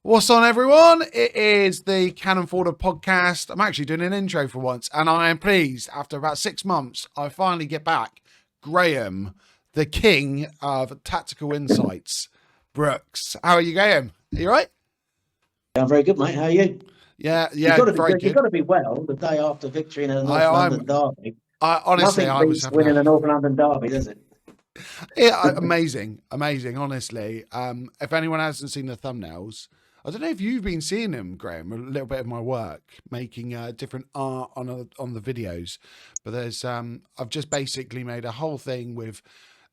What's on, everyone? It is the Cannon Fodder podcast. I'm actually doing an intro for once, and I am pleased. After about 6 months, I finally get back. Graham, the king of tactical insights. Brooks, how are you, Graham? Are you right? I'm very good, mate. How are you? Yeah, You've got to be very good. You've good. got to be well the day after victory in a North London derby. Honestly, Nothing I was beats having winning a North London derby, does it? Yeah, amazing, honestly. If anyone hasn't seen the thumbnails, I don't know if you've been seeing them, Graham, a little bit of my work, making different art on the videos. But there's I've just basically made a whole thing with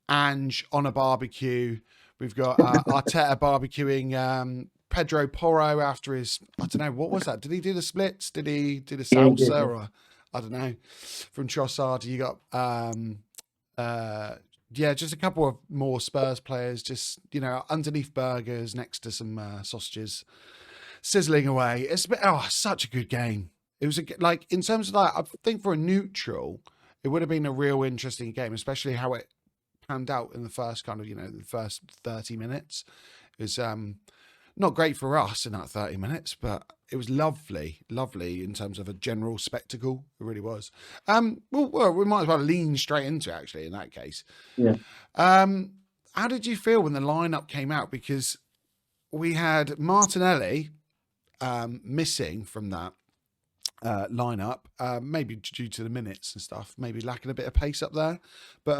Ange on a barbecue. We've got Arteta barbecuing Pedro Porro after his, I don't know, what was that? Did he do the splits? Did he do the Yeah, he salsa? did, yeah. Or I don't know. From Trossard, you got yeah, just a couple of more Spurs players, just, underneath burgers next to some sausages, sizzling away. It's been, such a good game. It was like, in terms of that, I think for a neutral, it would have been a real interesting game, especially how it panned out in the first the first 30 minutes. It was not great for us in that 30 minutes, but it was lovely in terms of a general spectacle. It really was. Well, we might as well lean straight into it, actually, in that case. Yeah. How did you feel when the lineup came out? Because we had Martinelli missing from that lineup, maybe due to the minutes and stuff, maybe lacking a bit of pace up there. But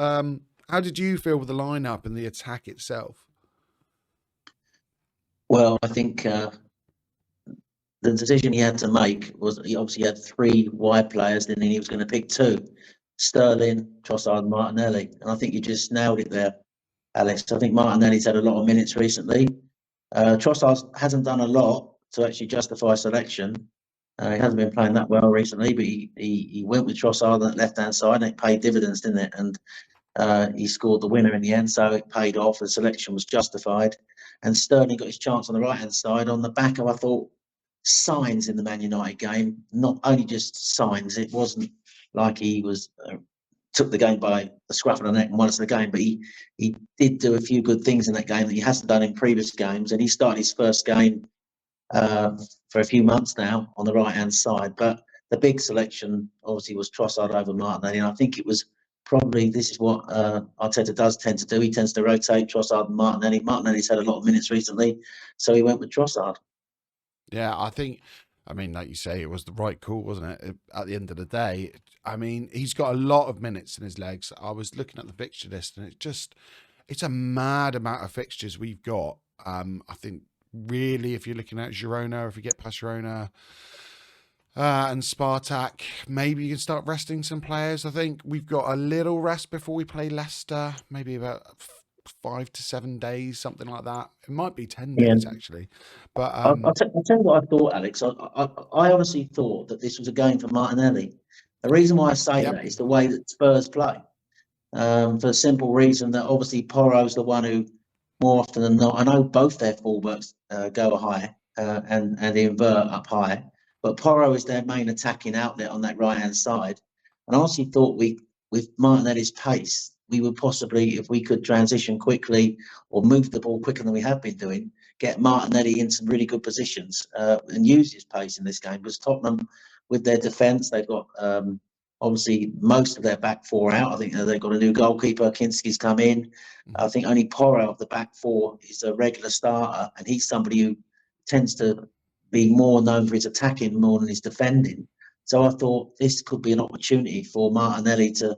how did you feel with the lineup and the attack itself? Well, I think the decision he had to make was he obviously had three wide players, and then he was going to pick two: Sterling, Trossard, and Martinelli. And I think you just nailed it there, Alex. I think Martinelli's had a lot of minutes recently. Trossard hasn't done a lot to actually justify selection. He hasn't been playing that well recently, but he went with Trossard on that left-hand side, and it paid dividends, didn't it? And he scored the winner in the end, so it paid off. The selection was justified. And Sterling got his chance on the right-hand side on the back of, I thought, signs in the Man United game. Not only just signs. It wasn't like he was took the game by the scruff of the neck and won us the game, but he did do a few good things in that game that he hasn't done in previous games. And he started his first game for a few months now on the right-hand side. But the big selection obviously was Trossard over Martinelli, and I think it was probably, this is what Arteta does tend to do. He tends to rotate Trossard and Martinelli. Martinelli's had a lot of minutes recently, so he went with Trossard. Yeah, I mean, like you say, it was the right call, wasn't it? At the end of the day, I mean, he's got a lot of minutes in his legs. I was looking at the fixture list, and it's a mad amount of fixtures we've got. I think really, if you're looking at Girona, if you get past Girona, and Spartak, maybe you can start resting some players. I think we've got a little rest before we play Leicester, maybe about 5 to 7 days, something like that. It might be 10 Yeah. days, actually. But I'll tell you what I thought, Alex. I honestly thought that this was a game for Martinelli. The reason why I say that is the way that Spurs play. For the simple reason that obviously Porro's the one who, more often than not, I know both their fullbacks go high and invert up high, but Porro is their main attacking outlet on that right-hand side. And I honestly thought with Martinelli's pace, we would possibly, if we could transition quickly or move the ball quicker than we have been doing, get Martinelli in some really good positions and use his pace in this game. Because Tottenham, with their defence, they've got obviously most of their back four out. I think they've got a new goalkeeper. Kinski's come in. I think only Porro of the back four is a regular starter, and he's somebody who tends to be more known for his attacking more than his defending. So I thought this could be an opportunity for Martinelli to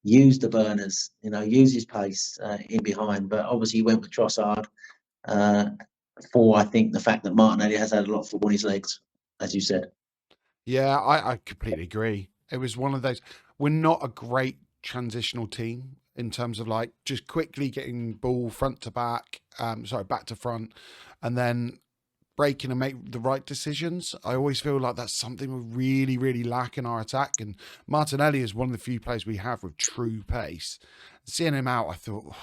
use the burners, use his pace in behind. But obviously he went with Trossard for, I think, the fact that Martinelli has had a lot of football on his legs, as you said. yeah, I completely agree. It was one of those. We're not a great transitional team in terms of like just quickly getting ball front to back, back to front, and then breaking and make the right decisions. I always feel like that's something we really, really lack in our attack. And Martinelli is one of the few players we have with true pace. Seeing him out, I thought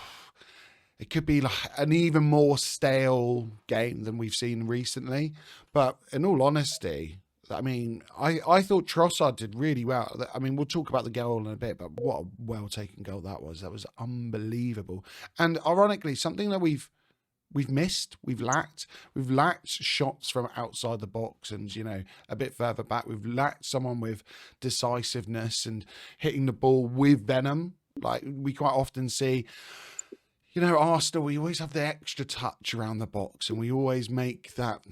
it could be like an even more stale game than we've seen recently. But in all honesty, I mean, I thought Trossard did really well. I mean, we'll talk about the goal in a bit, but what a well-taken goal that was. That was unbelievable. And ironically, something that we've we've missed, we've lacked shots from outside the box and, you know, a bit further back. We've lacked someone with decisiveness and hitting the ball with venom. Like we quite often see, you know, Arsenal, we always have the extra touch around the box and we always make that,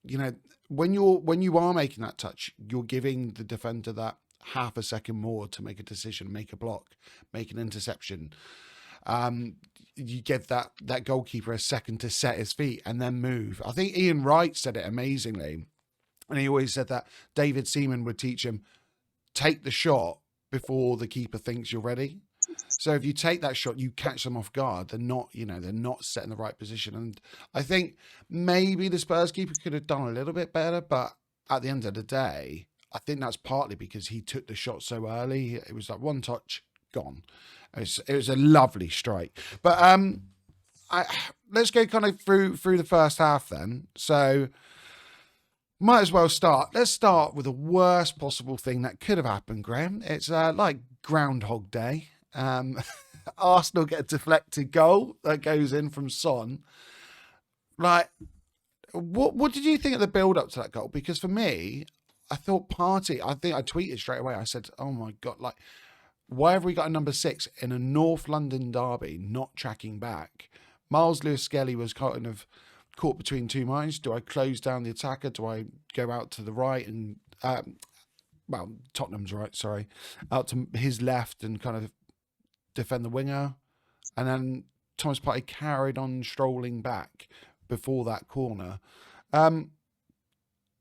you know, when you are making that touch, you're giving the defender that half a second more to make a decision, make a block, make an interception. You give that goalkeeper a second to set his feet and then move. I think Ian Wright said it amazingly, and he always said that David Seaman would teach him, take the shot before the keeper thinks you're ready. So if you take that shot, you catch them off guard. They're not, you know, they're not set in the right position. And I think maybe the Spurs keeper could have done a little bit better, but at the end of the day, I think that's partly because he took the shot so early. It was like one touch, gone. It was a lovely strike. But let's go kind of through the first half then. So might as well start. Let's start with the worst possible thing that could have happened, Graham. It's like Groundhog Day. Arsenal get a deflected goal that goes in from Son. Like, what did you think of the build up to that goal? Because for me, I thought Partey, I think I tweeted straight away. I said, oh my God, like, why have we got a number 6 in a North London derby not tracking back? Miles Lewis-Skelly was kind of caught between two minds. Do I close down the attacker? Do I go out to the right and, well, Tottenham's right, sorry, out to his left and kind of defend the winger? And then Thomas Partey carried on strolling back before that corner.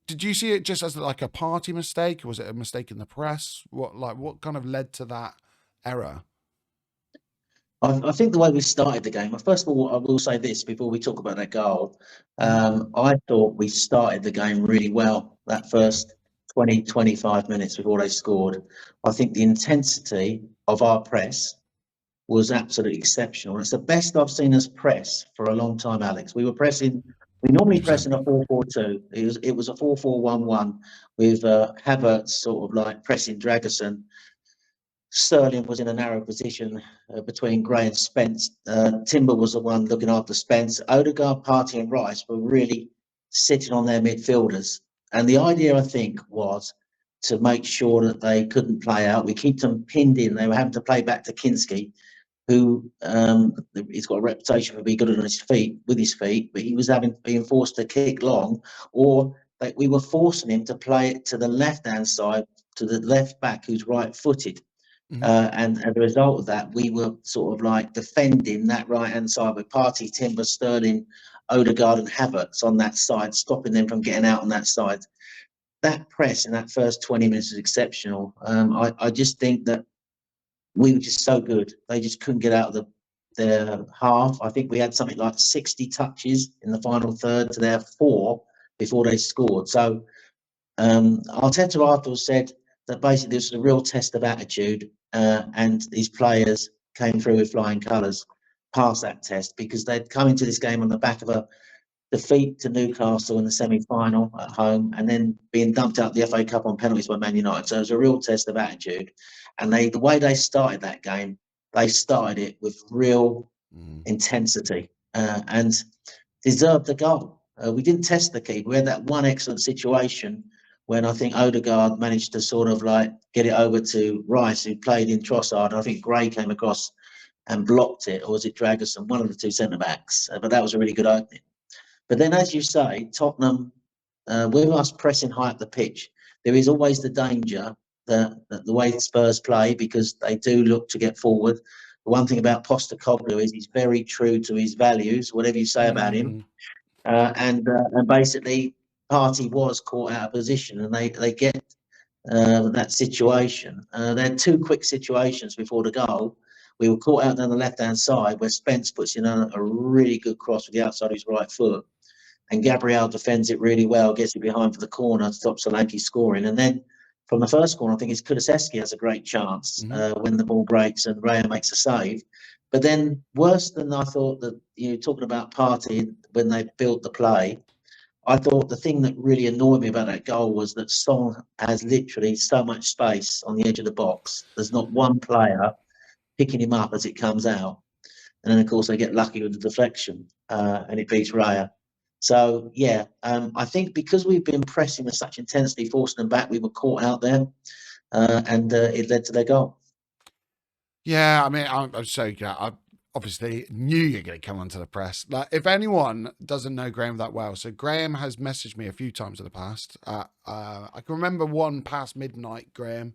Did you see it just as like a Partey mistake? Or was it a mistake in the press? What kind of led to that error? I think the way we started the game, first of all, I will say this before we talk about that goal. I thought we started the game really well, that first 20, 25 minutes before they scored. I think the intensity of our press was absolutely exceptional. It's the best I've seen us press for a long time, Alex. We normally press in a 4-4-2. It was a 4-4-1-1 with Havertz sort of like pressing Dragerson. Sterling was in a narrow position between Gray and Spence. Timber was the one looking after Spence. Odegaard, Partey and Rice were really sitting on their midfielders. And the idea, I think, was to make sure that they couldn't play out. We keep them pinned in. They were having to play back to Kinski, who he's got a reputation for being good on his feet, with his feet, but he was being forced to kick long, or that we were forcing him to play it to the left-hand side, to the left back who's right-footed. Mm-hmm. And as a result of that, we were sort of like defending that right-hand side with Partey, Timber, Sterling, Odegaard and Havertz on that side, stopping them from getting out on that side. That press in that first 20 minutes was exceptional. I just think that we were just so good. They just couldn't get out of their half. I think we had something like 60 touches in the final third to their 4 before they scored. So Arteta afterwards said that basically this was a real test of attitude, and these players came through with flying colours, passed that test, because they'd come into this game on the back of a defeat to Newcastle in the semi-final at home, and then being dumped out the FA Cup on penalties by Man United. So it was a real test of attitude. And the way they started that game, they started it with real intensity and deserved the goal. We didn't test the keeper. We had that one excellent situation when I think Odegaard managed to sort of like get it over to Rice, who played in Trossard. And I think Gray came across and blocked it, or was it Dragerson, one of the two centre-backs. But that was a really good opening. But then, as you say, Tottenham, with us pressing high up the pitch, there is always the danger that the way Spurs play, because they do look to get forward. The one thing about Postecoglou is he's very true to his values, whatever you say about him. And basically, Partey was caught out of position, and they get that situation. They had 2 quick situations before the goal. We were caught out down the left-hand side where Spence puts in a really good cross with the outside of his right foot. And Gabriel defends it really well, gets it behind for the corner, stops Solanke scoring. And then from the first corner, I think it's Kulusevski has a great chance when the ball breaks and Raya makes a save. But then worse than I thought, that talking about Partey when they built the play, I thought the thing that really annoyed me about that goal was that Son has literally so much space on the edge of the box. There's not one player picking him up as it comes out. and then of course they get lucky with the deflection, and it beats Raya. So yeah, I think because we've been pressing with such intensity, forcing them back, we were caught out there, and it led to their goal. Yeah, I mean, I'm so glad. I obviously knew you're going to come onto the press. Like, if anyone doesn't know Graham that well, so Graham has messaged me a few times in the past. I can remember one past midnight, Graham,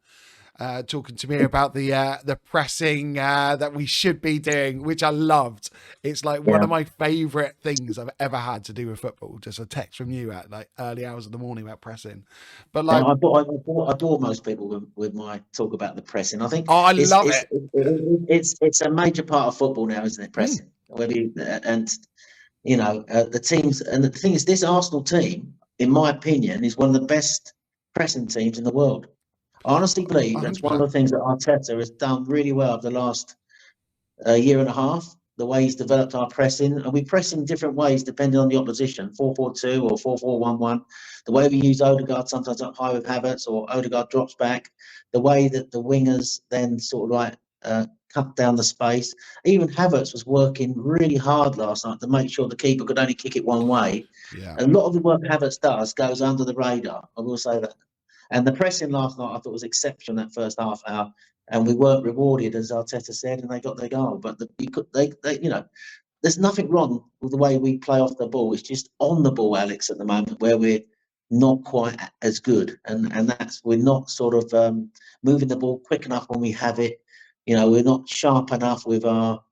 talking to me about the pressing that we should be doing, which I loved. It's like one Yeah. of my favourite things I've ever had to do with football. Just a text from you at like early hours of the morning about pressing. But like, I bore most people with my talk about the pressing. I think oh, I love it. It's a major part of football now, isn't it? Pressing, and you know the teams. And the thing is, this Arsenal team, in my opinion, is one of the best pressing teams in the world. I honestly believe that's one of the things that Arteta has done really well over the last year and a half. The way he's developed our pressing, and we press in different ways depending on the opposition, 4-4-2 or 4-4-1-1. The way we use Odegaard sometimes up high with Havertz, or Odegaard drops back. The way that the wingers then sort of like cut down the space. Even Havertz was working really hard last night to make sure the keeper could only kick it one way. Yeah. A lot of the work Havertz does goes under the radar. I will say that. And the pressing last night, I thought, was exceptional that first half hour, and we weren't rewarded, as Arteta said, and they got their goal. But they you know, there's nothing wrong with the way we play off the ball. It's just on the ball, Alex, at the moment where we're not quite as good, and that's we're not sort of moving the ball quick enough when we have it. You know, we're not sharp enough with our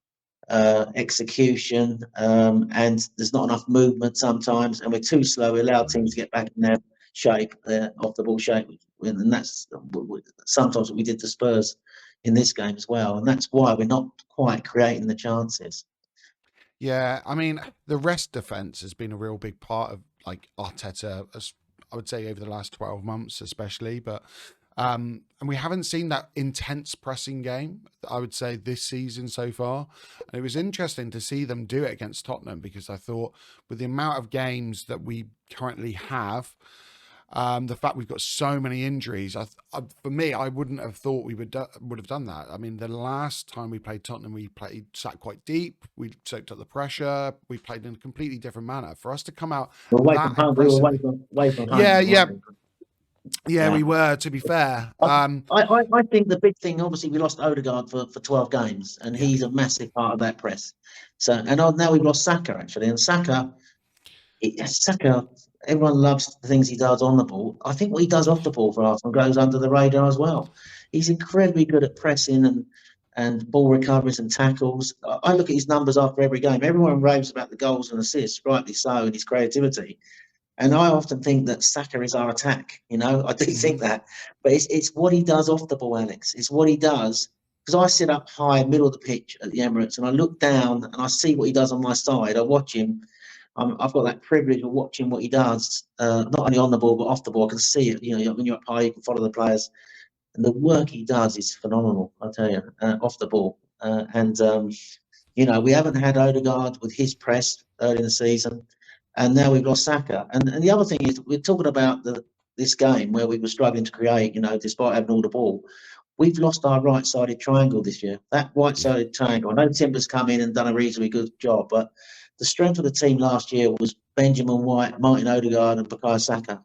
execution, and there's not enough movement sometimes, and we're too slow. We allow teams to get back in their shape, off the ball shape, and that's sometimes what we did to Spurs in this game as well, and that's why we're not quite creating the chances. Yeah, I mean, the rest defense has been a real big part of like Arteta, I would say over the last 12 months, especially. But and we haven't seen that intense pressing game, I would say, this season so far. And it was interesting to see them do it against Tottenham, because I thought with the amount of games that we currently have, the fact we've got so many injuries, for me, I wouldn't have thought we would have done that. I mean, the last time we played Tottenham, we sat quite deep, we soaked up the pressure, we played in a completely different manner. For us to come out that aggressively, Away from home. yeah, we were. To be fair, I think the big thing, obviously, we lost Odegaard for 12 games, and he's a massive part of that press. So, and now we've lost Saka actually, and Saka, everyone loves the things he does on the ball. I think what he does off the ball for Arsenal goes under the radar as well. He's incredibly good at pressing and ball recoveries and tackles. I look at his numbers after every game. Everyone raves about the goals and assists, rightly so, and his creativity. And I often think that Saka is our attack. You know, I do think that, but it's what he does off the ball, Alex. It's what he does, because I sit up high, middle of the pitch at the Emirates, and I look down and I see what he does on my side. I watch him. I've got that privilege of watching what he does, not only on the ball but off the ball. I can see it. You know, when you're up high, you can follow the players, and the work he does is phenomenal. I tell you, off the ball, you know, we haven't had Odegaard with his press early in the season, and now we've lost Saka. And the other thing is, we're talking about this game where we were struggling to create. You know, despite having all the ball, we've lost our right-sided triangle this year. That right-sided triangle. I know Timber's come in and done a reasonably good job, but the strength of the team last year was Benjamin White, Martin Odegaard, and Bukayo Saka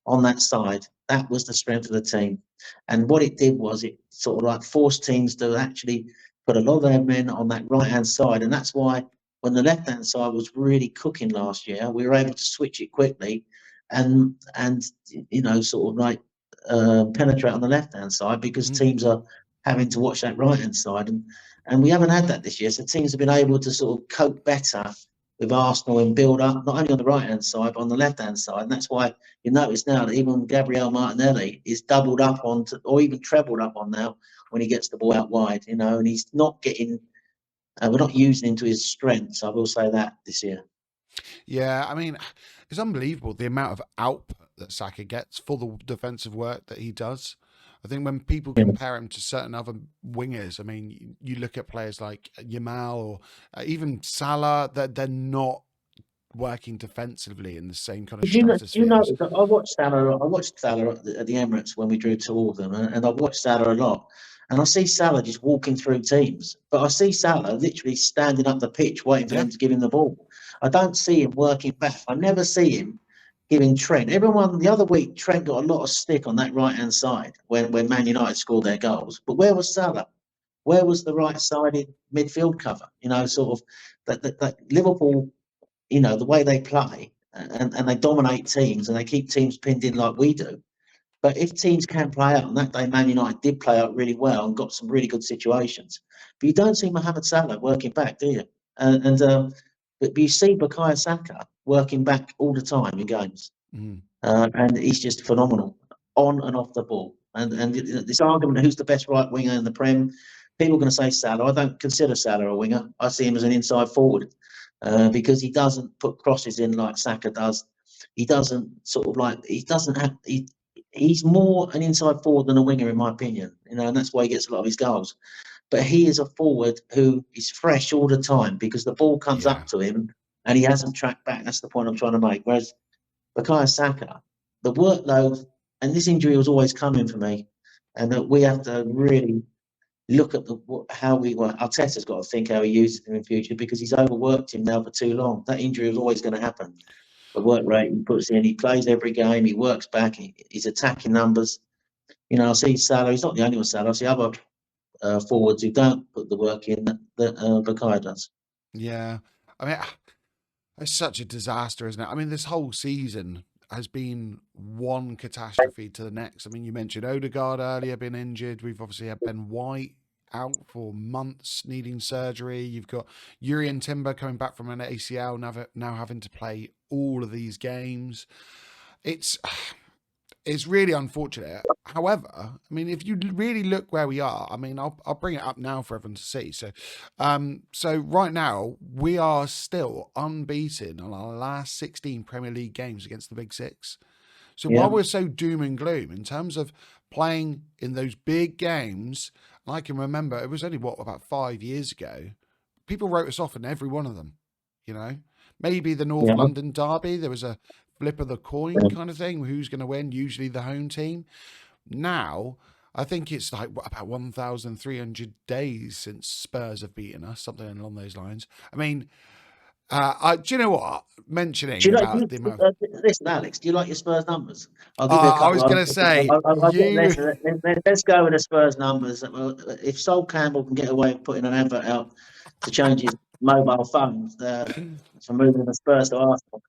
on that side. That was the strength of the team. And what it did was it sort of like forced teams to actually put a lot of their men on that right-hand side. And that's why when the left-hand side was really cooking last year, we were able to switch it quickly and you know, sort of like penetrate on the left-hand side, because teams are having to watch that right-hand side. And we haven't had that this year. So teams have been able to sort of cope better with Arsenal and build up, not only on the right-hand side, but on the left-hand side. And that's why you notice now that even Gabriel Martinelli is doubled up on, or even trebled up on now when he gets the ball out wide, you know, and he's not getting, we're not using him to his strengths. I will say that this year. Yeah, I mean, it's unbelievable the amount of output that Saka gets for the defensive work that he does. I think when people compare him to certain other wingers, I mean, you look at players like Yamal or even Salah, that they're not working defensively in the same kind of stratosphere. You know, I watched Salah at the Emirates when we drew 2 of them, and I watched Salah a lot. And I see Salah just walking through teams, but I see Salah literally standing up the pitch waiting for Yeah. them to give him the ball. I don't see him working back. I never see him giving Trent. Everyone, the other week, Trent got a lot of stick on that right-hand side when Man United scored their goals. But where was Salah? Where was the right-sided midfield cover? Sort of that Liverpool, the way they play and they dominate teams and they keep teams pinned in like we do. But if teams can play out, and that day Man United did play out really well and got some really good situations, but you don't see Mohamed Salah working back, do you? But you see Bukayo Saka working back all the time in games, and he's just phenomenal on and off the ball. And this argument of who's the best right winger in the Prem, people are going to say Salah. I don't consider Salah a winger. I see him as an inside forward because he doesn't put crosses in like Saka does. He doesn't he's more an inside forward than a winger, in my opinion. And that's why he gets a lot of his goals. But he is a forward who is fresh all the time because the ball comes up to him and he hasn't tracked back. That's the point I'm trying to make. Whereas Bukayo Saka, the workload, and this injury was always coming for me, and that we have to really look at how we work. Arteta's got to think how he uses him in future because he's overworked him now for too long. That injury was always going to happen. The work rate he puts in, he plays every game, he works back, he's attacking numbers. I see Salah, he's not the only one, Salah. I see other forwards who don't put the work in that Bukayo does. Yeah. I mean, it's such a disaster, isn't it? I mean, this whole season has been one catastrophe to the next. I mean, you mentioned Odegaard earlier being injured. We've obviously had Ben White out for months needing surgery. You've got Urian Timber coming back from an ACL, now having to play all of these games. It's really unfortunate. However, I mean, if you really look where we are, I mean, I'll bring it up now for everyone to see. So right now we are still unbeaten on our last 16 Premier League games against the Big Six. So while we're so doom and gloom in terms of playing in those big games, and I can remember it was only about 5 years ago, people wrote us off in every one of them. Maybe the North London derby, there was a flip of the coin kind of thing. Who's going to win? Usually the home team. Now, I think it's like about 1,300 days since Spurs have beaten us, something along those lines. I mean, do you know what? Mentioning about the amount. Listen, Alex, do you like your Spurs numbers? I'll give you a couple. I was going to say, let's go with the Spurs numbers. If Sol Campbell can get away with putting an advert out to change his mobile phone from moving the Spurs to Arsenal,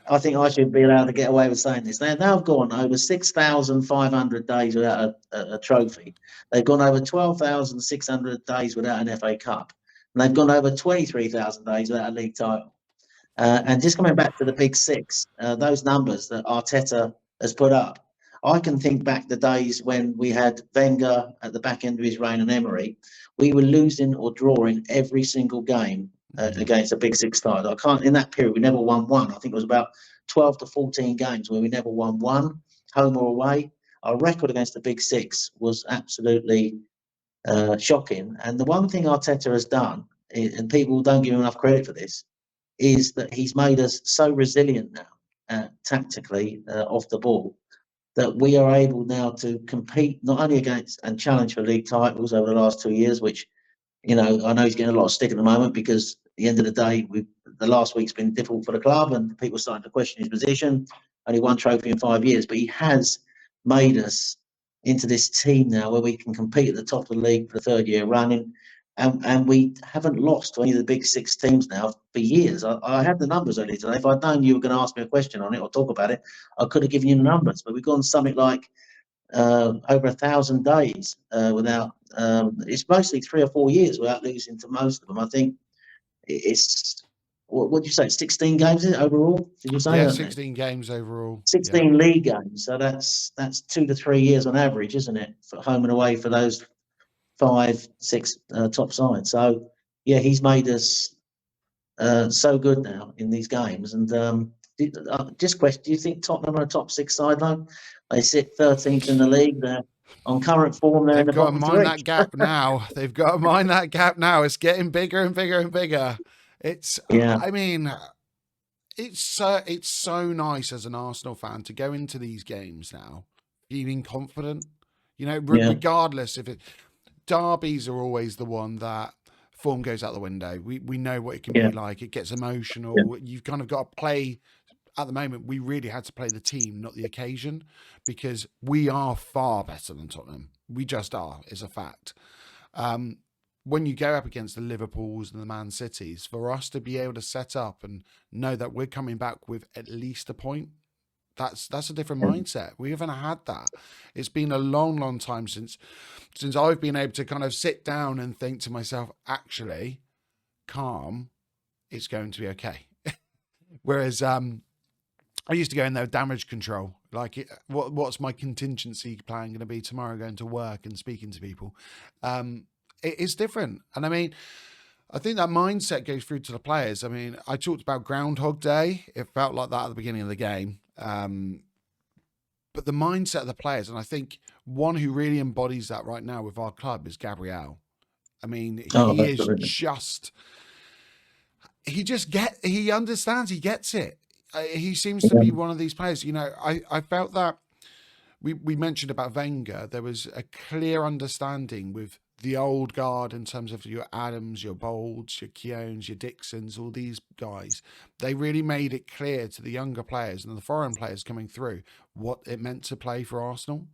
I think I should be allowed to get away with saying this. They've now gone over 6,500 days without a trophy. They've gone over 12,600 days without an FA Cup. And they've gone over 23,000 days without a league title. And just coming back to the Big Six, those numbers that Arteta has put up, I can think back the days when we had Wenger at the back end of his reign and Emery. We were losing or drawing every single game against a Big Six side. In that period, we never won one. I think it was about 12 to 14 games where we never won one, home or away. Our record against the Big Six was absolutely shocking. And the one thing Arteta has done, and people don't give him enough credit for this, is that he's made us so resilient now, tactically, off the ball, that we are able now to compete not only against and challenge for league titles over the last 2 years, which, I know he's getting a lot of stick at the moment because at the end of the day, the last week's been difficult for the club and people are starting to question his position. Only one trophy in 5 years, but he has made us into this team now where we can compete at the top of the league for the third year running. And we haven't lost to any of the Big Six teams now for years. I had the numbers earlier today. If I'd known you were going to ask me a question on it or talk about it, I could have given you the numbers. But we've gone something like over 1,000 days without. It's mostly 3 or 4 years without losing to most of them. I think it's. What did you say? 16 games overall? Did you say? Yeah, 16 games overall. 16 league games. So that's 2 to 3 years on average, isn't it? For home and away for those 5, 6 top sides. So yeah, he's made us so good now in these games. And just question: do you think Tottenham are a top 6 side though? They sit 13th in the league. They're on current form. They're in the bottom 3. They've got to mind that gap now. They've got to mind that gap now. It's getting bigger and bigger and bigger. It's. Yeah. I mean, it's so nice as an Arsenal fan to go into these games now feeling confident. Regardless if it. derbies are always the one that form goes out the window. We know what it can Yeah, be like. It gets yeah, emotional. You've kind of got to play. At the moment, we really had to play the team, not the occasion, because we are far better than Tottenham. We just are, is a fact. Um, when you go up against the Liverpools and the Man Cities, for us to be able to set up and know that we're coming back with at least a point, that's a different yeah. mindset. We haven't had that. It's been a long time since I've been able to kind of sit down and think to myself, actually, calm, it's going to be okay. Whereas I used to go in there with damage control. Like, what's my contingency plan going to be tomorrow? Going to work and speaking to people. It is different, and I mean, I think that mindset goes through to the players. I mean, I talked about Groundhog Day. It felt like that at the beginning of the game, but the mindset of the players, and I think one who really embodies that right now with our club is Gabriel. I mean, Oh, he is absolutely. just he understands, he gets it. He seems to Yeah, be one of these players. You know, I felt that we mentioned about Wenger. There was a clear understanding with the old guard in terms of your Adams, your Bolds, your Keowns, your Dixons, all these guys. They really made it clear to the younger players and the foreign players coming through what it meant to play for Arsenal.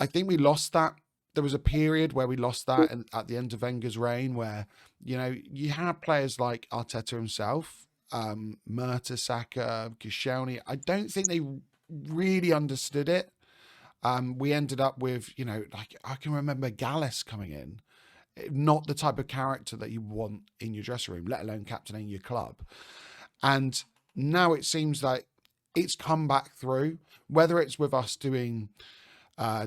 I think we lost that. There was a period where we lost that at the end of Wenger's reign where, you know, you had players like Arteta himself, Mertesacker, Koscielny. I don't think they really understood it. We ended up with, you know, like I can remember Gallus coming in, not the type of character that you want in your dressing room, let alone captaining your club. And now it seems like it's come back through, whether it's with us doing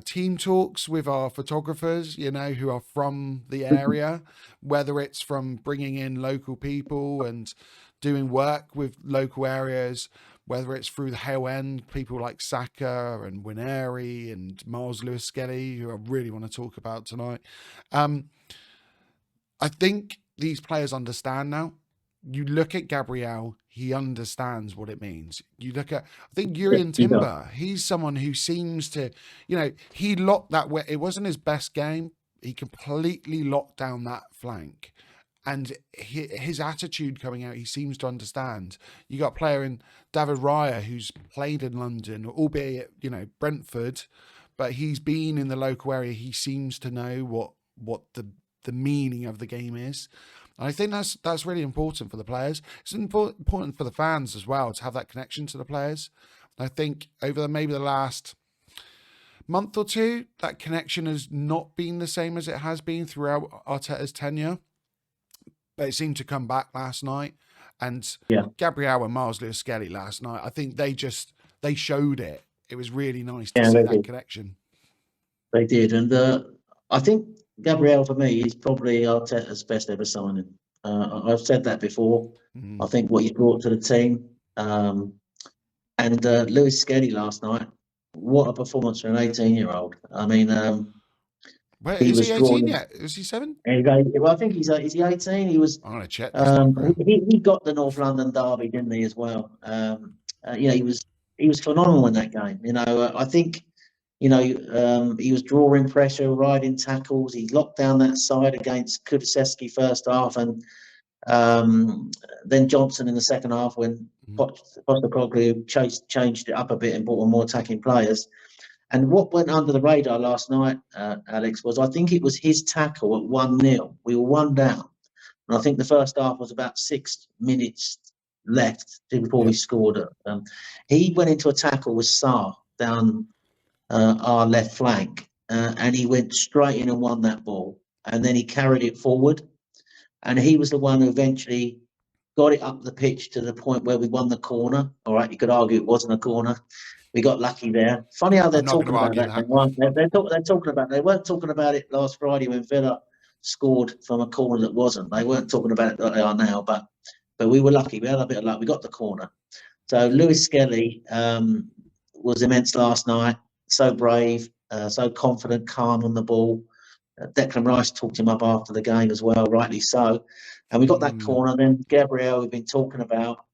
team talks with our photographers, you know, who are from the area, whether it's from bringing in local people and doing work with local areas, whether it's through the Hale End, people like Saka and Wineri and Miles Lewis Skelly, who I really want to talk about tonight. I think these players understand now. You look at Gabriel, he understands what it means. You look at, I think yeah, Jurriën he does. Timber, he's someone who seems to, you know, he locked that way. It wasn't his best game. He completely locked down that flank. And his attitude coming out, he seems to understand. You got a player in David Raya who's played in London, albeit, you know, Brentford, but he's been in the local area. He seems to know what the meaning of the game is. And I think that's really important for the players. It's important for the fans as well to have that connection to the players. I think over maybe the last month or two, that connection has not been the same as it has been throughout Arteta's tenure. But it seemed to come back last night. And Yeah, Gabriel and Miles Lewis Skelly last night, I think they showed it. It was really nice to yeah, see they that did. connection. They did, and I think Gabriel for me is probably Arteta's best ever signing. I've said that before. I Mm. think what he's brought to the team, and Lewis Skelly last night. What a performance for an 18-year-old! I mean, Where he is was he 18 drawn. yet? Is he 7? Well, I think is he 18? He was. I'm gonna check this now, Graham. He got the North London derby, didn't he, as well? You know, he was phenomenal in that game. You know, I think you know he was drawing pressure, riding tackles. He locked down that side against Kulusevski first half, and then Johnson in the second half when Mm. Postecoglou changed it up a bit and brought on more attacking players. And what went under the radar last night, Alex, was I think it was his tackle at 1-0. We were one down. And I think the first half was about 6 minutes left before we Yep. scored. He went into a tackle with Sarr down our left flank, and he went straight in and won that ball. And then he carried it forward. And he was the one who eventually got it up the pitch to the point where we won the corner. All right, you could argue it wasn't a corner. We got lucky there. Funny how they're I'm not going talking to about argue that. that. They're talking about. They weren't talking about it last Friday when Villa scored from a corner that wasn't. They weren't talking about it like they are now. But we were lucky. We had a bit of luck. We got the corner. So Lewis Skelly was immense last night. So brave, so confident, calm on the ball. Declan Rice talked him up after the game as well, rightly so. And we got that Mm. corner. Then Gabriel, we've been talking about.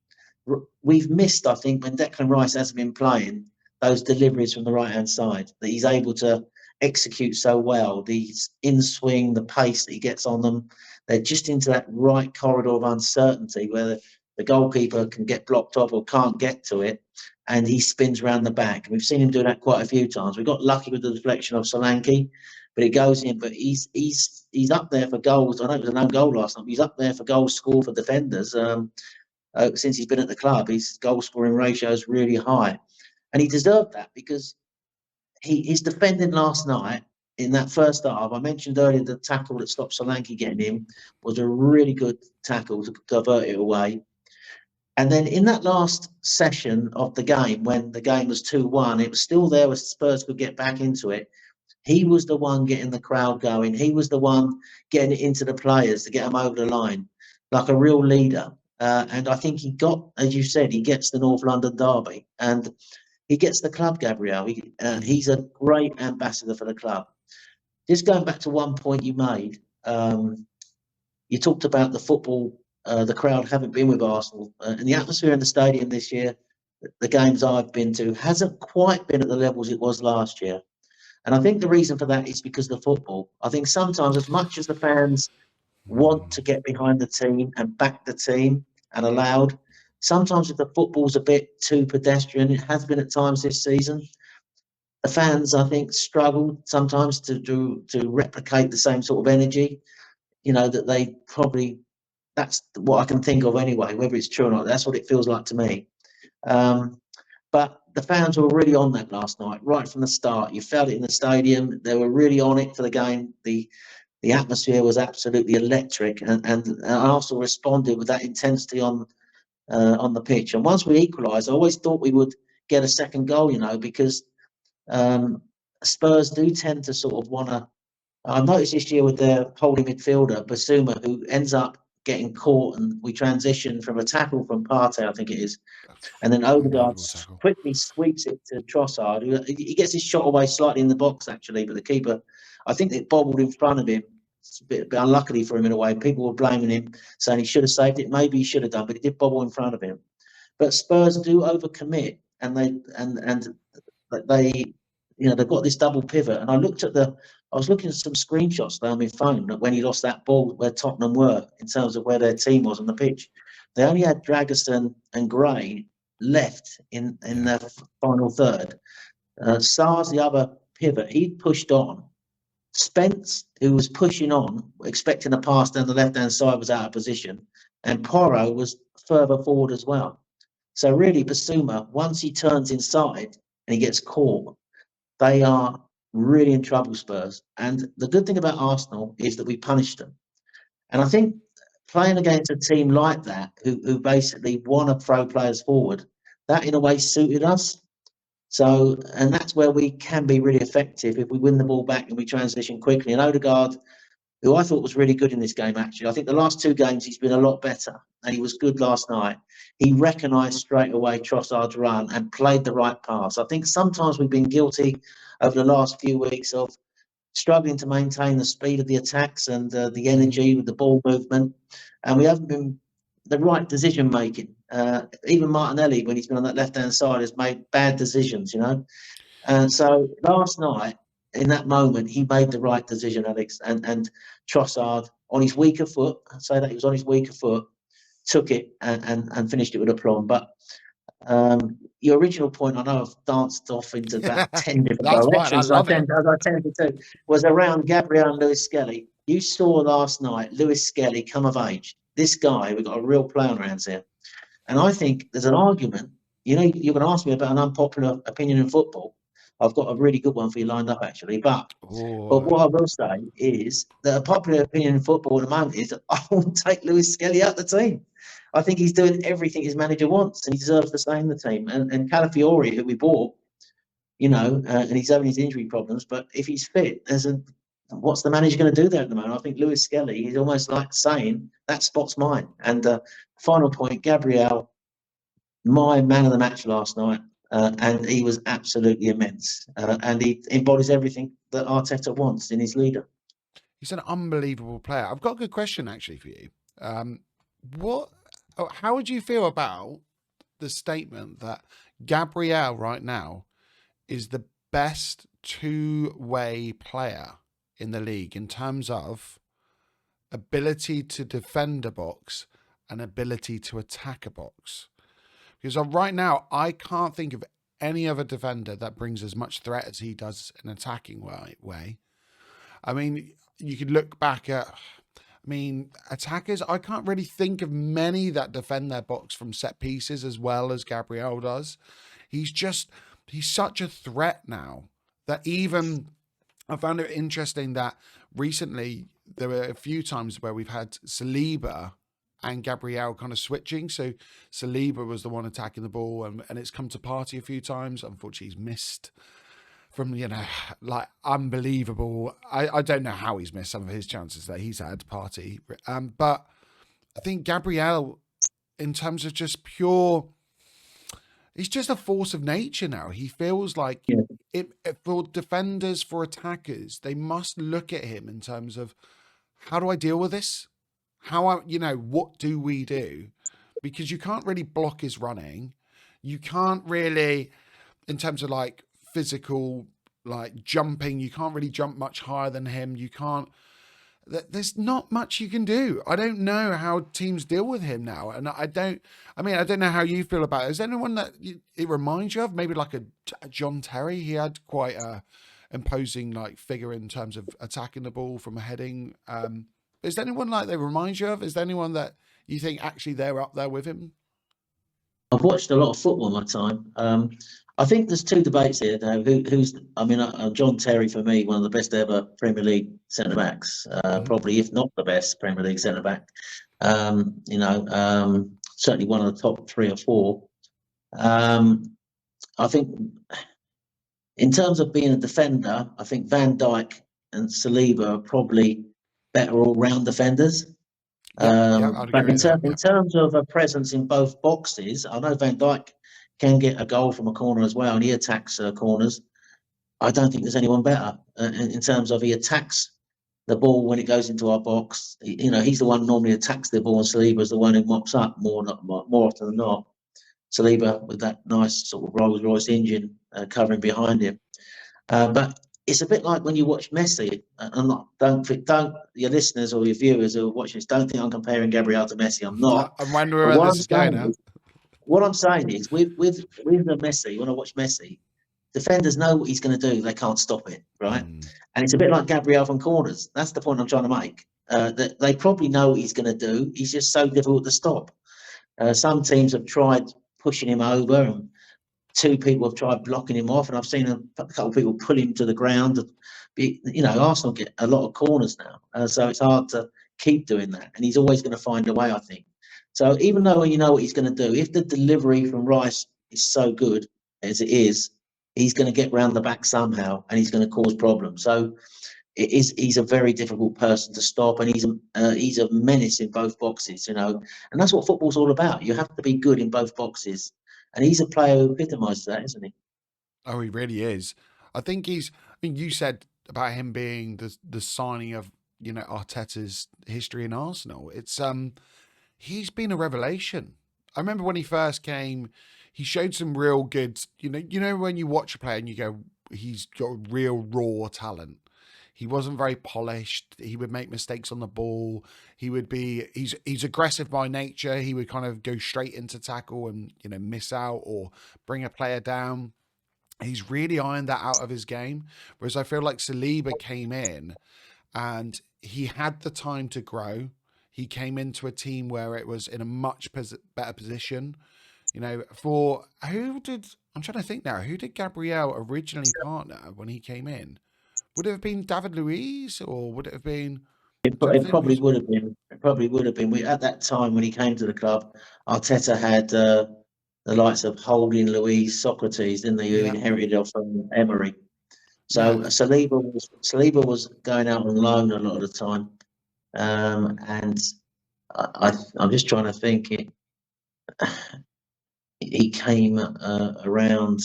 We've missed, I think, when Declan Rice hasn't been playing, those deliveries from the right hand side. That he's able to executes so well. The in swing, the pace that he gets on them, they're just into that right corridor of uncertainty where the goalkeeper can get blocked off or can't get to it, and he spins around the back. And we've seen him do that quite a few times. We got lucky with the deflection of Solanke, but it goes in. But he's up there for goals. I know it was an own goal last night. He's up there for goals scored for defenders. Since he's been at the club, his goal scoring ratio is really high, and he deserved that because his defending last night in that first half. I mentioned earlier the tackle that stopped Solanke getting him was a really good tackle to divert it away. And then in that last session of the game, when the game was 2-1, it was still there where Spurs could get back into it. He was the one getting the crowd going. He was the one getting it into the players to get them over the line, like a real leader. And I think he got, as you said, he gets the North London derby and he gets the club, Gabriel. He's a great ambassador for the club. Just going back to one point you made, you talked about the football. The crowd haven't been with Arsenal, and the atmosphere in the stadium this year, the games I've been to, hasn't quite been at the levels it was last year. And I think the reason for that is because of the football. I think sometimes, as much as the fans want to get behind the team and back the team and allowed, sometimes if the football's a bit too pedestrian, it has been at times this season, the fans, I think, struggle sometimes to replicate the same sort of energy, that they probably, that's what I can think of anyway, whether it's true or not. That's what it feels like to me. But the fans were really on that last night, right from the start. You felt it in the stadium. They were really on it for the game. The atmosphere was absolutely electric, and Arsenal responded with that intensity on the pitch. And once we equalised, I always thought we would get a second goal, because Spurs do tend to sort of want to. I noticed this year with their holding midfielder, Basuma, who ends up getting caught, and we transition from a tackle from Partey, I think it is. And then Odegaard quickly sweeps it to Trossard. He gets his shot away slightly in the box, actually, but the keeper, I think it bobbled in front of him. It's a bit unluckily for him in a way. People were blaming him, saying he should have saved it. Maybe he should have done, but it did bobble in front of him. But Spurs do overcommit, and they they've got this double pivot. And I was looking at some screenshots on my phone when he lost that ball where Tottenham were in terms of where their team was on the pitch. They only had Dragerson and Gray left in their final third. Sarr's the other pivot. He pushed on. Spence, who was pushing on, expecting a pass down the left-hand side, was out of position. And Porro was further forward as well. So really, Basuma, once he turns inside and he gets caught, they are really in trouble, Spurs. And the good thing about Arsenal is that we punished them. And I think playing against a team like that, who basically want to throw players forward, that in a way suited us. So, and that's where we can be really effective if we win the ball back and we transition quickly. And Odegaard, who I thought was really good in this game, actually, I think the last two games he's been a lot better, and he was good last night. He recognised straight away Trossard's run and played the right pass. I think sometimes we've been guilty over the last few weeks of struggling to maintain the speed of the attacks and the energy with the ball movement, and we haven't been the right decision making. Even Martinelli, when he's been on that left-hand side, has made bad decisions, And so last night, in that moment, he made the right decision, Alex. And Trossard, on his weaker foot, I'd say that he was on his weaker foot, took it and finished it with aplomb. But your original point, I know I've danced off into about 10 different directions. Fine. As I tend to do, was around Gabriel and Lewis Skelly. You saw last night Lewis Skelly come of age. This guy, we've got a real play on our hands here. And I think there's an argument. You're going to ask me about an unpopular opinion in football. I've got a really good one for you lined up, actually. But what I will say is that a popular opinion in football at the moment is that I will take Lewis Skelly out of the team. I think he's doing everything his manager wants, and he deserves to stay in the team. And Calafiori, who we bought, and he's having his injury problems, but if he's fit, what's the manager going to do there at the moment? I think Lewis Skelly is almost like saying that spot's mine. And final point, Gabriel, my man of the match last night, and he was absolutely immense. And he embodies everything that Arteta wants in his leader. He's an unbelievable player. I've got a good question actually for you. How would you feel about the statement that Gabriel right now is the best two-way player in the league in terms of ability to defend a box and ability to attack a box. Because right now, I can't think of any other defender that brings as much threat as he does in an attacking way. I mean, you could look back at, attackers, I can't really think of many that defend their box from set pieces as well as Gabriel does. He's such a threat now that even I found it interesting that recently there were a few times where we've had Saliba and Gabriel kind of switching. So Saliba was the one attacking the ball, and it's come to Partey a few times. Unfortunately, he's missed from, like unbelievable. I don't know how he's missed some of his chances that he's had, Partey. But I think Gabriel, in terms of just pure, he's just a force of nature now. He feels like for defenders, for attackers, they must look at him in terms of, how do I deal with this? What do we do? Because you can't really block his running. You can't really, in terms of like physical, like jumping, you can't really jump much higher than him. You can't, there's not much you can do. I don't know how teams deal with him now. And I don't know how you feel about it. Is there anyone that it reminds you of? Maybe like a John Terry? He had quite a imposing like figure in terms of attacking the ball from a heading. Is there anyone like they remind you of? Is there anyone that you think actually they're up there with him? I've watched a lot of football in my time. I think there's two debates here, though. John Terry, for me, one of the best ever Premier League centre backs, probably if not the best Premier League centre back. Certainly one of the top 3 or 4. I think in terms of being a defender, I think Van Dijk and Saliba are probably better all-round defenders. But in terms of a presence in both boxes, I know Van Dijk can get a goal from a corner as well, and he attacks corners. I don't think there's anyone better in terms of he attacks the ball when it goes into our box. He's the one normally attacks the ball, and Saliba's the one who mops up more often than not. Saliba with that nice sort of Rolls Royce engine covering behind him. But it's a bit like when you watch Messi. Don't your listeners or your viewers who are watching this, don't think I'm comparing Gabriel to Messi. I'm not. I'm wondering where this is going now. What I'm saying is, with the Messi, when I watch Messi, defenders know what he's going to do. They can't stop it, right? And it's a bit like Gabriel from corners. That's the point I'm trying to make. That they probably know what he's going to do. He's just so difficult to stop. Some teams have tried pushing him over, and 2 people have tried blocking him off, and I've seen a couple of people pull him to the ground. Arsenal get a lot of corners now, so it's hard to keep doing that. And he's always going to find a way, I think. So even though you know what he's going to do, if the delivery from Rice is so good as it is, he's going to get round the back somehow, and he's going to cause problems. So he's a very difficult person to stop, and he's a menace in both boxes, and that's what football's all about. You have to be good in both boxes, and he's a player who epitomises that, isn't he? Oh, he really is. I think you said about him being the signing of Arteta's history in Arsenal. It's he's been a revelation. I remember when he first came, he showed some real good, when you watch a player and you go, he's got real raw talent. He wasn't very polished. He would make mistakes on the ball. He's aggressive by nature. He would kind of go straight into tackle and, miss out or bring a player down. He's really ironed that out of his game. Whereas I feel like Saliba came in and he had the time to grow. He came into a team where it was in a much better position. I'm trying to think now, who did Gabriel originally partner when he came in? Would it have been David Luiz, or would it have been? It probably would have been. It probably would have been. At that time when he came to the club, Arteta had the likes of Holding, Luiz, Socrates, didn't they? Who inherited off from Emery. So Saliba was going out on loan a lot of the time, and I'm just trying to think. He came around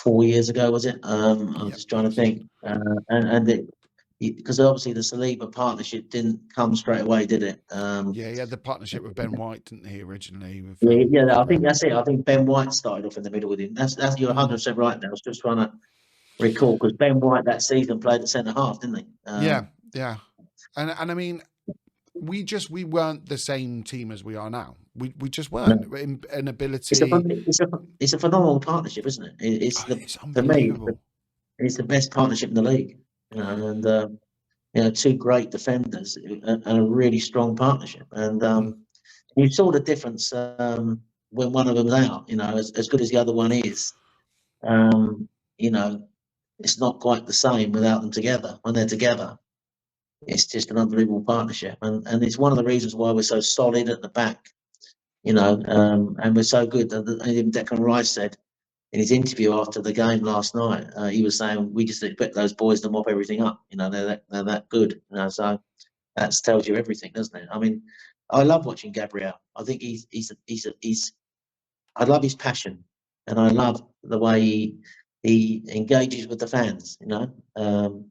4 years ago, was it? I'm just trying to think, because obviously the Saliba partnership didn't come straight away, did it? Yeah, he had the partnership with Ben White, didn't he, originally? With Yeah, I think Gabriel. that's it. I think Ben White started off in the middle with him. That's you're 100% right now. I was just trying to recall because Ben White that season played at centre half, didn't he? Yeah, yeah, and I mean, we weren't the same team as we are now. We just weren't No, in it's a ability. it's a phenomenal partnership, isn't it? It's Oh, the it's for me, unbelievable. it's the best partnership in the league. And two great defenders and a really strong partnership. And Mm, you saw the difference when one of them's out. As good as the other one is, um, you know, it's not quite the same without them together. When they're together, it's just an unbelievable partnership, and it's one of the reasons why we're so solid at the back. And we're so good. Even Declan Rice said in his interview after the game last night, he was saying we just expect those boys to mop everything up. They're that good. So that tells you everything, doesn't it? I mean, I love watching Gabriel. I think he's I love his passion, and I love the way he engages with the fans. And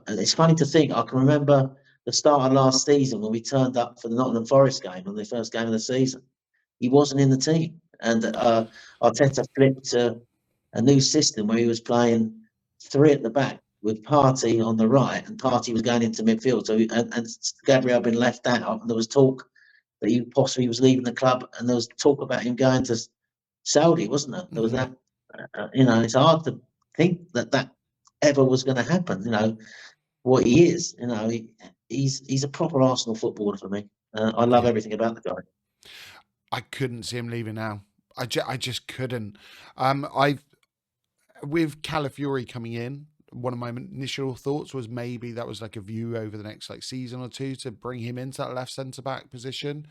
it's funny to think. I can remember the start of last season when we turned up for the Nottingham Forest game on the first game of the season. He wasn't in the team, and Arteta flipped to a new system where he was playing three at the back with Partey on the right, and Partey was going into midfield. So and Gabriel had been left out, and there was talk that he possibly was leaving the club, and there was talk about him going to Saudi, wasn't there? There was mhm. that. It's hard to think that ever was going to happen. What he is. He's a proper Arsenal footballer for me. I love Yeah, everything about the guy. I couldn't see him leaving now. I just couldn't. I've with Calafiori coming in. One of my initial thoughts was maybe that was like a view over the next like season or two to bring him into that left centre back position,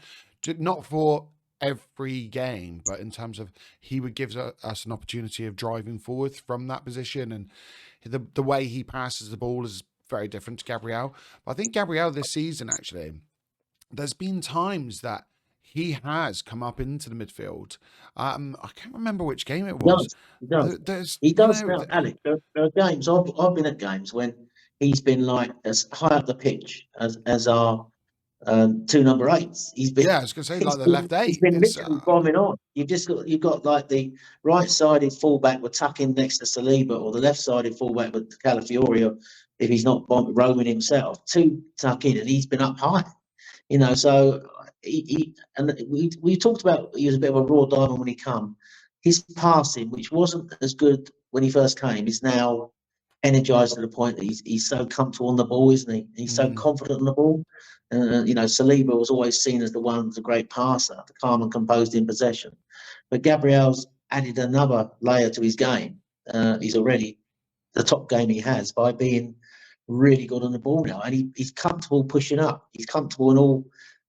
not for every game, but in terms of he would give us an opportunity of driving forward from that position, and the way he passes the ball is very different to Gabriel. But I think Gabriel this season actually there's been times that he has come up into the midfield. I can't remember which game it He was. does. He does. There's, He you does know, now, Alex. There are games. I've been at games when he's been like as high up the pitch as our two number eights. He's been yeah, I was gonna say he's like the been, left he's eight. been It's literally bombing on. You've got like the right sided fullback would tuck in next to Saliba, or the left sided fullback with Calafiori, or if he's not roaming himself, two tuck in, and he's been up high. So we talked about he was a bit of a raw diamond when he come. His passing, which wasn't as good when he first came, is now energized to the point that he's so comfortable on the ball, isn't he? He's so mm, confident on the ball. Saliba was always seen as the one, the great passer, the calm and composed in possession. But Gabriel's added another layer to his game. He's already the top game he has by being really good on the ball now, and he's comfortable pushing up. He's comfortable in all.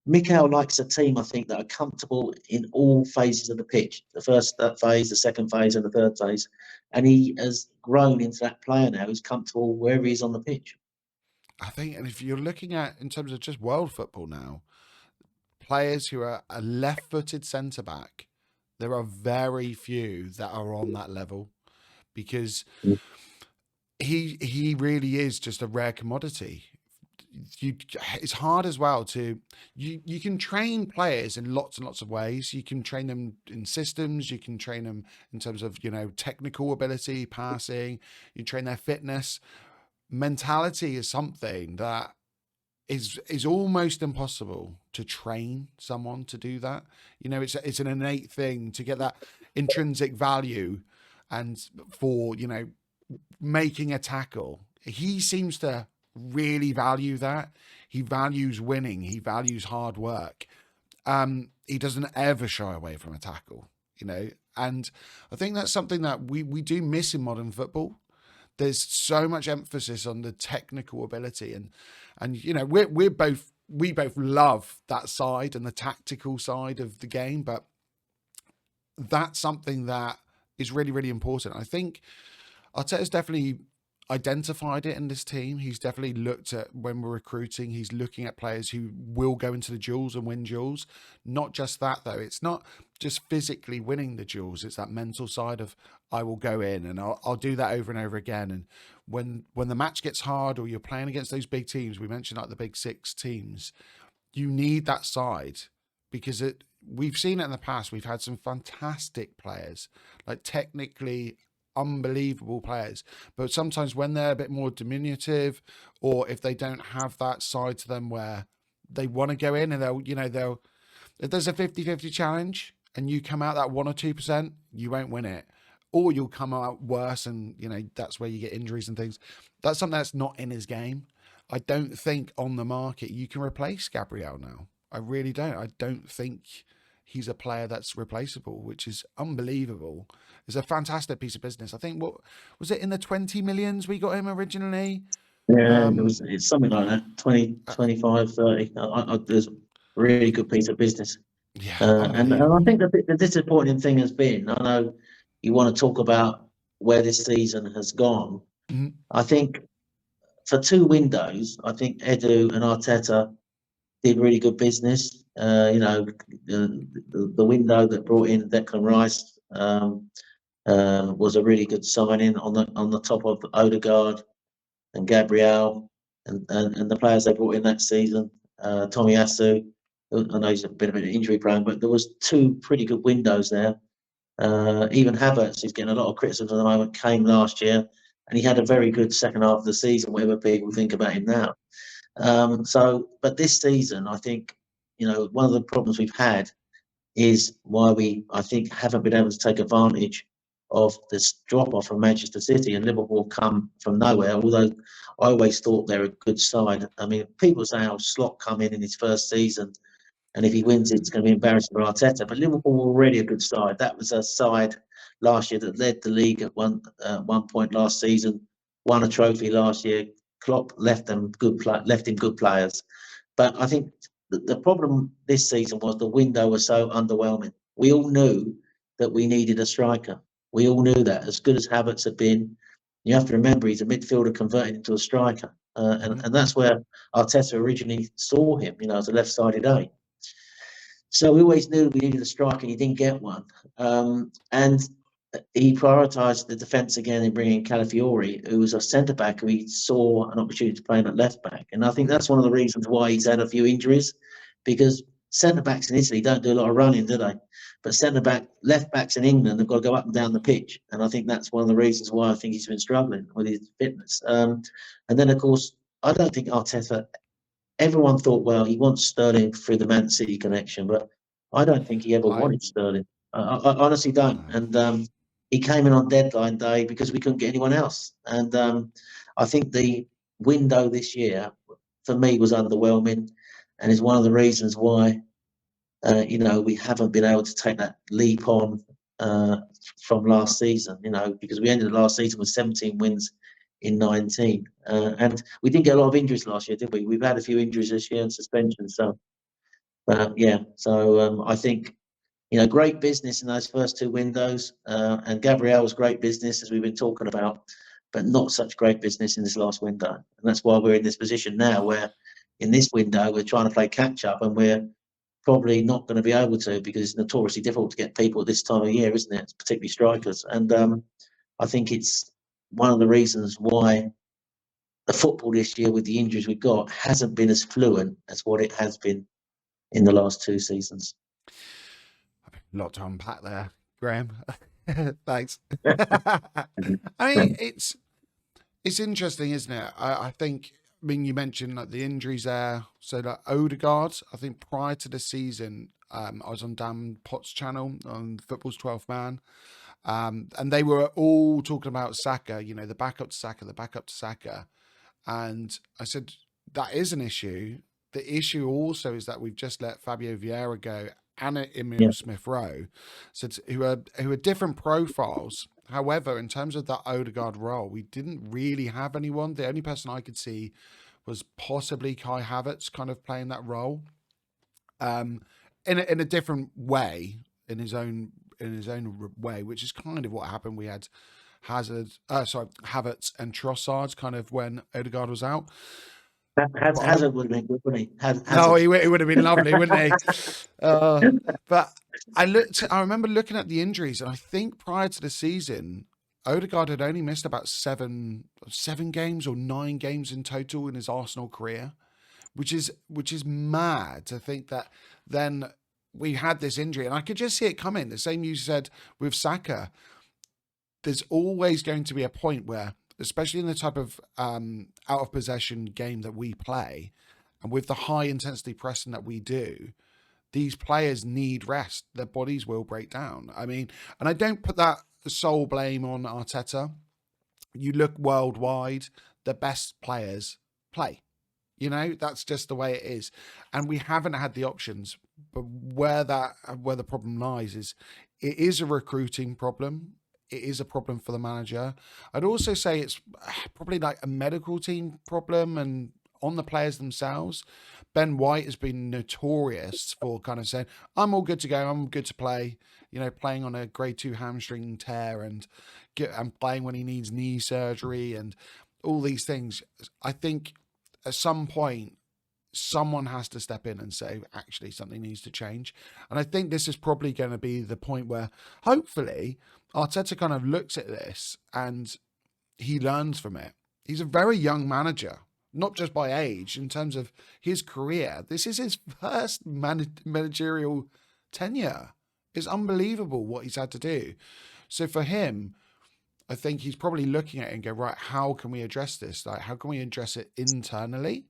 Mikel likes a team, I think, that are comfortable in all phases of the pitch. The first phase, the second phase, and the third phase. And he has grown into that player now who's comfortable wherever he's on the pitch. I think, and if you're looking at in terms of just world football now, players who are a left-footed centre back, there are very few that are on that level because he really is just a rare commodity. It's hard as well to you can train players in lots and lots of ways. You can train them in systems, you can train them in terms of technical ability, passing, you train their fitness. Mentality is something that is almost impossible to train someone to do that. It's an innate thing to get that intrinsic value, and for making a tackle. He seems to really value that. He values winning. He values hard work. He doesn't ever shy away from a tackle, and I think that's something that we do miss in modern football. There's so much emphasis on the technical ability, and we both love that side and the tactical side of the game, but that's something that is really, really important. I think Arteta's definitely identified it in this team. He's definitely looked at when we're recruiting, he's looking at players who will go into the duels and win duels. Not just that though. It's not just physically winning the duels. It's that mental side of I will go in and I'll do that over and over again. And when the match gets hard or you're playing against those big teams, we mentioned like the big six teams, you need that side because we've seen it in the past. We've had some fantastic players, like technically unbelievable players, but sometimes when they're a bit more diminutive, or if they don't have that side to them where they want to go in and they'll if there's a 50-50 challenge and you come out that 1 or 2%, you won't win it, or you'll come out worse, and that's where you get injuries and things. That's something that's not in his game. I don't think on the market you can replace Gabriel now. I really don't. I don't think he's a player that's replaceable, which is unbelievable. It's a fantastic piece of business. I think, what was it, in the 20 millions we got him originally? Yeah, it's something like that, 20, 25, 30. There's a really good piece of business. Yeah, And I unbelievable. think the disappointing thing has been, I know you want to talk about where this season has gone. Mhm. I think for 2 windows, I think Edu and Arteta did really good business. The window that brought in Declan Rice was a really good signing on the top of Odegaard and Gabriel and the players they brought in that season. Tommy Asu, I know he's been a bit injury prone, but there was 2 pretty good windows there. Even Havertz, who's getting a lot of criticism at the moment, came last year and he had a very good second half of the season, whatever people think about him now. But this season, I think, one of the problems we've had is why we, I think, haven't been able to take advantage of this drop off from Manchester City, and Liverpool come from nowhere. Although I always thought they're a good side. I mean, people say, "Oh, Slot come in his first season, and if he wins, it's going to be embarrassing for Arteta." But Liverpool were already a good side. That was a side last year that led the league at one point last season, won a trophy last year. Klopp left him good players. But I think the problem this season was the window was so underwhelming. We all knew that we needed a striker. We all knew that. As good as Havertz had been, you have to remember he's a midfielder converted into a striker. And that's where Arteta originally saw him, as a left-sided eight. So we always knew we needed a striker, and he didn't get one. And he prioritised the defence again in bringing Calafiori, who was a centre back who he saw an opportunity to play at left back. And I think that's one of the reasons why he's had a few injuries, because centre backs in Italy don't do a lot of running, do they? But left backs in England have got to go up and down the pitch. And I think that's one of the reasons why I think he's been struggling with his fitness. And then, of course, I don't think Arteta, everyone thought, well, he wants Sterling through the Man City connection, but I don't think he ever I wanted Sterling. I honestly don't. And he came in on deadline day because we couldn't get anyone else. And I think the window this year, for me, was underwhelming, and is one of the reasons why, we haven't been able to take that leap on from last season, because we ended the last season with 17 wins in 19. And we didn't get a lot of injuries last year, did we? We've had a few injuries this year and suspensions. So, I think, great business in those first 2 windows. And Gabriel was great business, as we've been talking about, but not such great business in this last window. And that's why we're in this position now, where in this window, we're trying to play catch up, and we're probably not going to be able to, because it's notoriously difficult to get people at this time of year, isn't it? Particularly strikers. And I think it's one of the reasons why the football this year, with the injuries we've got, hasn't been as fluent as what it has been in the last 2 seasons. A lot to unpack there, Graham. Thanks. I mean, it's interesting, isn't it? I think. I mean, you mentioned like the injuries there. So like Odegaard, I think prior to the season, I was on Dan Potts' channel on Football's 12th Man, and they were all talking about Saka. The backup to Saka, the backup to Saka, and I said that is an issue. The issue also is that we've just let Fabio Vieira go and Emil Smith-Rowe, so who are different profiles. However, in terms of that Odegaard role, we didn't really have anyone. The only person I could see was possibly Kai Havertz, kind of playing that role, in a different way, in his own way, which is kind of what happened. We had Havertz and Trossard, kind of when Odegaard was out. Hazard would have been good, wouldn't he? No, he would have been lovely, wouldn't he? But I remember looking at the injuries, and I think prior to the season, Odegaard had only missed about seven games or 9 games in total in his Arsenal career, which is mad to think that then we had this injury, and I could just see it coming. The same you said with Saka. There's always going to be a point where, especially in the type of out of possession game that we play, and with the high intensity pressing that we do, these players need rest. Their bodies will break down. I mean, and I don't put that sole blame on Arteta. You look worldwide, the best players play. You know, that's just the way it is. And we haven't had the options. But where the problem lies is it is a recruiting problem. It is a problem for the manager. I'd also say it's probably like a medical team problem and on the players themselves. Ben White has been notorious for kind of saying, I'm all good to go, I'm good to play, you know, playing on a grade 2 hamstring tear and playing when he needs knee surgery and all these things. I think at some point, someone has to step in and say, actually, something needs to change. And I think this is probably going to be the point where hopefully Arteta kind of looks at this and he learns from it. He's a very young manager, not just by age, in terms of his career. This is his first managerial tenure. It's unbelievable what he's had to do. So for him, I think he's probably looking at it and go, right, how can we address this? Like, how can we address it internally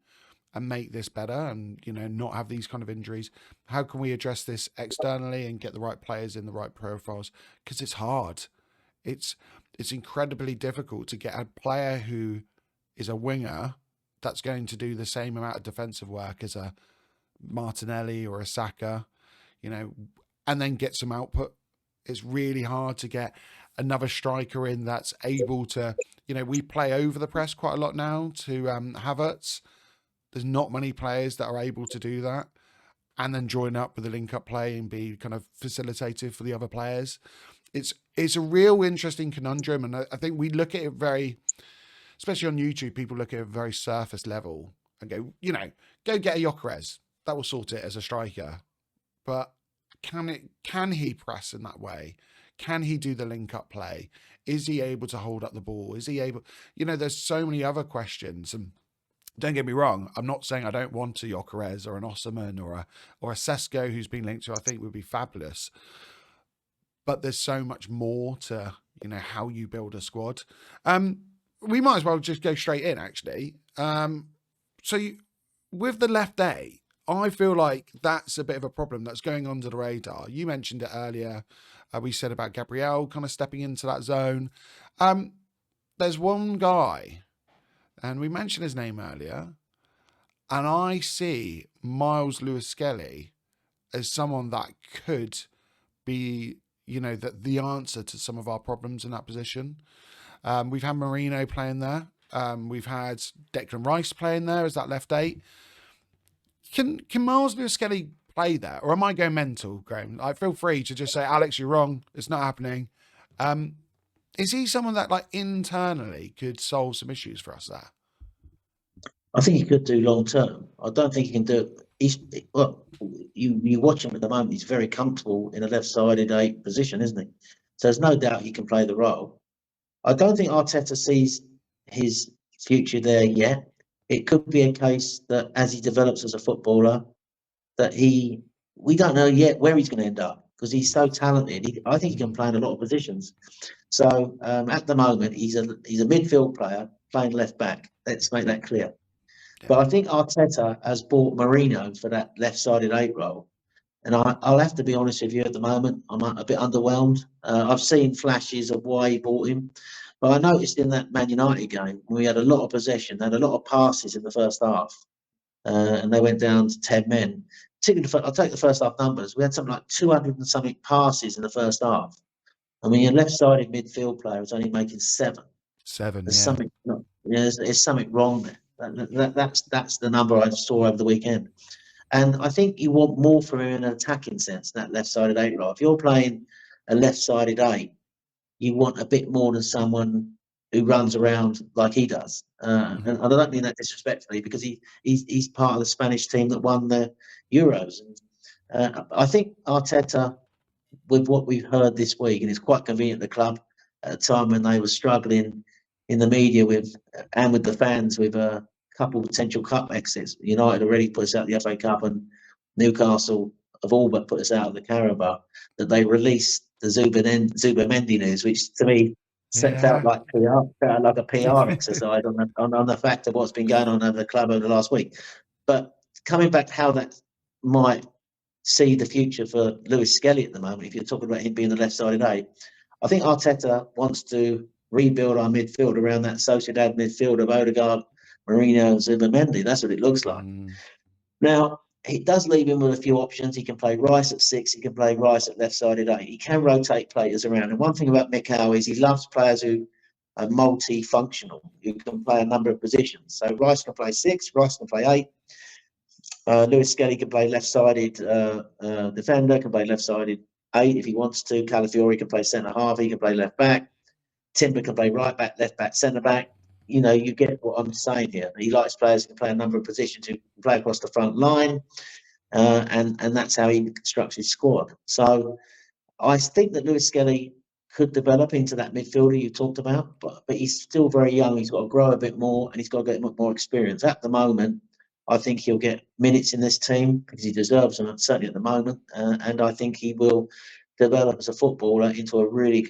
and make this better and, you know, not have these kind of injuries? How can we address this externally and get the right players in the right profiles? Because it's hard. It's incredibly difficult to get a player who is a winger that's going to do the same amount of defensive work as a Martinelli or a Saka, you know, and then get some output. It's really hard to get another striker in that's able to, you know, we play over the press quite a lot now to Havertz. There's not many players that are able to do that and then join up with the link-up play and be kind of facilitative for the other players. It's a real interesting conundrum, and I think we look at it very, especially on YouTube, people look at it very surface level and go, you know, go get a Gyökeres. That will sort it as a striker. But can he press in that way? Can he do the link-up play? Is he able to hold up the ball? Is he able... You know, there's so many other questions, and don't get me wrong, I'm not saying I don't want a Gyökeres or an Osimhen or a Sesko who's been linked to, I think would be fabulous. But there's so much more to, you know, how you build a squad. We might as well just go straight in, actually. With the left A, I feel like that's a bit of a problem that's going under the radar. You mentioned it earlier. We said about Gabriel kind of stepping into that zone. There's one guy, and we mentioned his name earlier, and I see Miles Lewis-Skelly as someone that could be, you know, the answer to some of our problems in that position. We've had Marino playing there. We've had Declan Rice playing there as that left 8. Can Miles Lewis-Skelly play there, or am I going mental, Graham? Like, feel free to just say, Alex, you're wrong. It's not happening. Is he someone that, like, internally could solve some issues for us there? I think he could do long term. I don't think he can do it. You watch him at the moment. He's very comfortable in a left-sided 8 position, isn't he? So there's no doubt he can play the role. I don't think Arteta sees his future there yet. It could be a case that as he develops as a footballer, that we don't know yet where he's going to end up because he's so talented. I think he can play in a lot of positions. So at the moment, he's a midfield player playing left back. Let's make that clear. Yeah. But I think Arteta has bought Marino for that left-sided 8 role. And I'll have to be honest with you, at the moment, I'm a bit underwhelmed. I've seen flashes of why he bought him. But I noticed in that Man United game, we had a lot of possession, they had a lot of passes in the first half. And they went down to 10 men. Particularly, I'll take the first half numbers. We had something like 200 and something passes in the first half. I mean, your left-sided midfield player is only making 7. There's something, there's something wrong there. That's the number I saw over the weekend. And I think you want more from him in an attacking sense, that left-sided 8 role. If you're playing a left-sided 8, you want a bit more than someone who runs around like he does. And I don't mean that disrespectfully, because he's part of the Spanish team that won the Euros. And I think Arteta, with what we've heard this week, and it's quite convenient at the club, at a time when they were struggling in the media with the fans with a couple of potential cup exits. United already put us out of the FA Cup, and Newcastle have all but put us out of the Carabao. That they released the Zubamendi news, which to me felt like a PR exercise on the fact of what's been going on over the club over the last week. But coming back to how that might see the future for Lewis Skelly at the moment, if you're talking about him being the left-sided eight, I think Arteta wants to rebuild our midfield around that Sociedad midfield of Odegaard, Mourinho and Zubamendi. That's what it looks like. Now, it does leave him with a few options. He can play Rice at 6. He can play Rice at left-sided 8. He can rotate players around. And one thing about Mikel is he loves players who are multifunctional, who can play a number of positions. So Rice can play 6. Rice can play 8. Lewis Skelly can play left-sided defender, can play left-sided 8 if he wants to. Calafiori can play centre-half. He can play left-back. Timber can play right-back, left-back, centre-back. You get what I'm saying here. He likes players who can play a number of positions, who can play across the front line, and that's how he constructs his squad. So I think that Lewis Skelly could develop into that midfielder you talked about, but he's still very young. He's got to grow a bit more, and he's got to get more experience. At the moment, I think he'll get minutes in this team because he deserves them, certainly at the moment, and I think he will develop as a footballer into a really,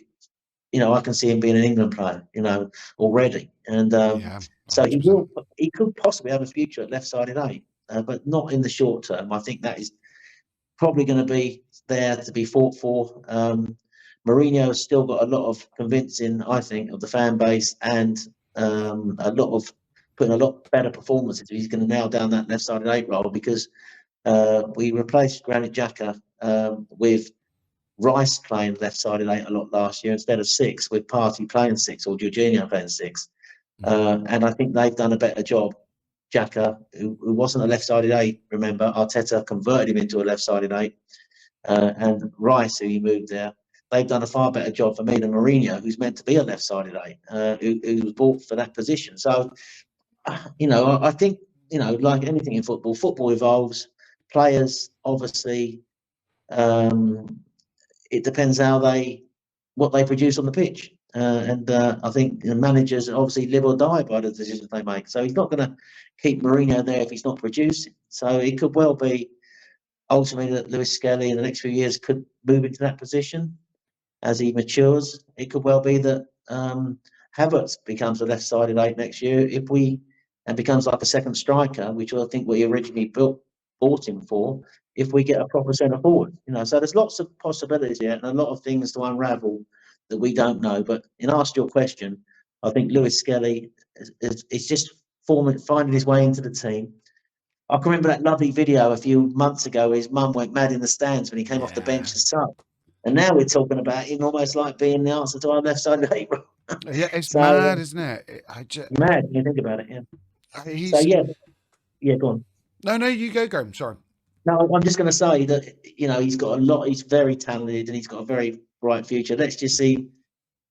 I can see him being an England player, already. And so he could possibly have a future at left-sided 8, but not in the short term. I think that is probably going to be there to be fought for. Mourinho has still got a lot of convincing, I think, of the fan base, and putting a lot better performances. He's going to nail down that left-sided 8 role, because we replaced Granit Xhaka with Rice playing left-sided 8 a lot last year instead of 6, with Partey playing 6 or Jorginho playing 6. And I think they've done a better job. Xhaka, who wasn't a left-sided 8, remember, Arteta converted him into a left-sided 8. And Rice, who he moved there, they've done a far better job for me than Mourinho, who's meant to be a left-sided 8, who was bought for that position. So, I think, like anything in football evolves. Players, obviously, it depends what they produce on the pitch. And I think managers obviously live or die by the decisions they make. So he's not going to keep Mourinho there if he's not producing. So it could well be ultimately that Lewis Skelly in the next few years could move into that position as he matures. It could well be that Havertz becomes a left-sided 8 next year and becomes like a second striker, which I think we originally bought him for, if we get a proper centre forward. So there's lots of possibilities here and a lot of things to unravel that we don't know. But in answer to your question, I think Lewis Skelly is just finding his way into the team. I can remember that lovely video a few months ago where his mum went mad in the stands when he came off the bench as sub. And now we're talking about him almost like being the answer to our left-sided 8. Yeah, it's mad, isn't it? Mad when you think about it, yeah. Go on. No, you go, Graham. Sorry. No, I'm just going to say that, he's got a lot. He's very talented and he's got a very bright future. Let's just see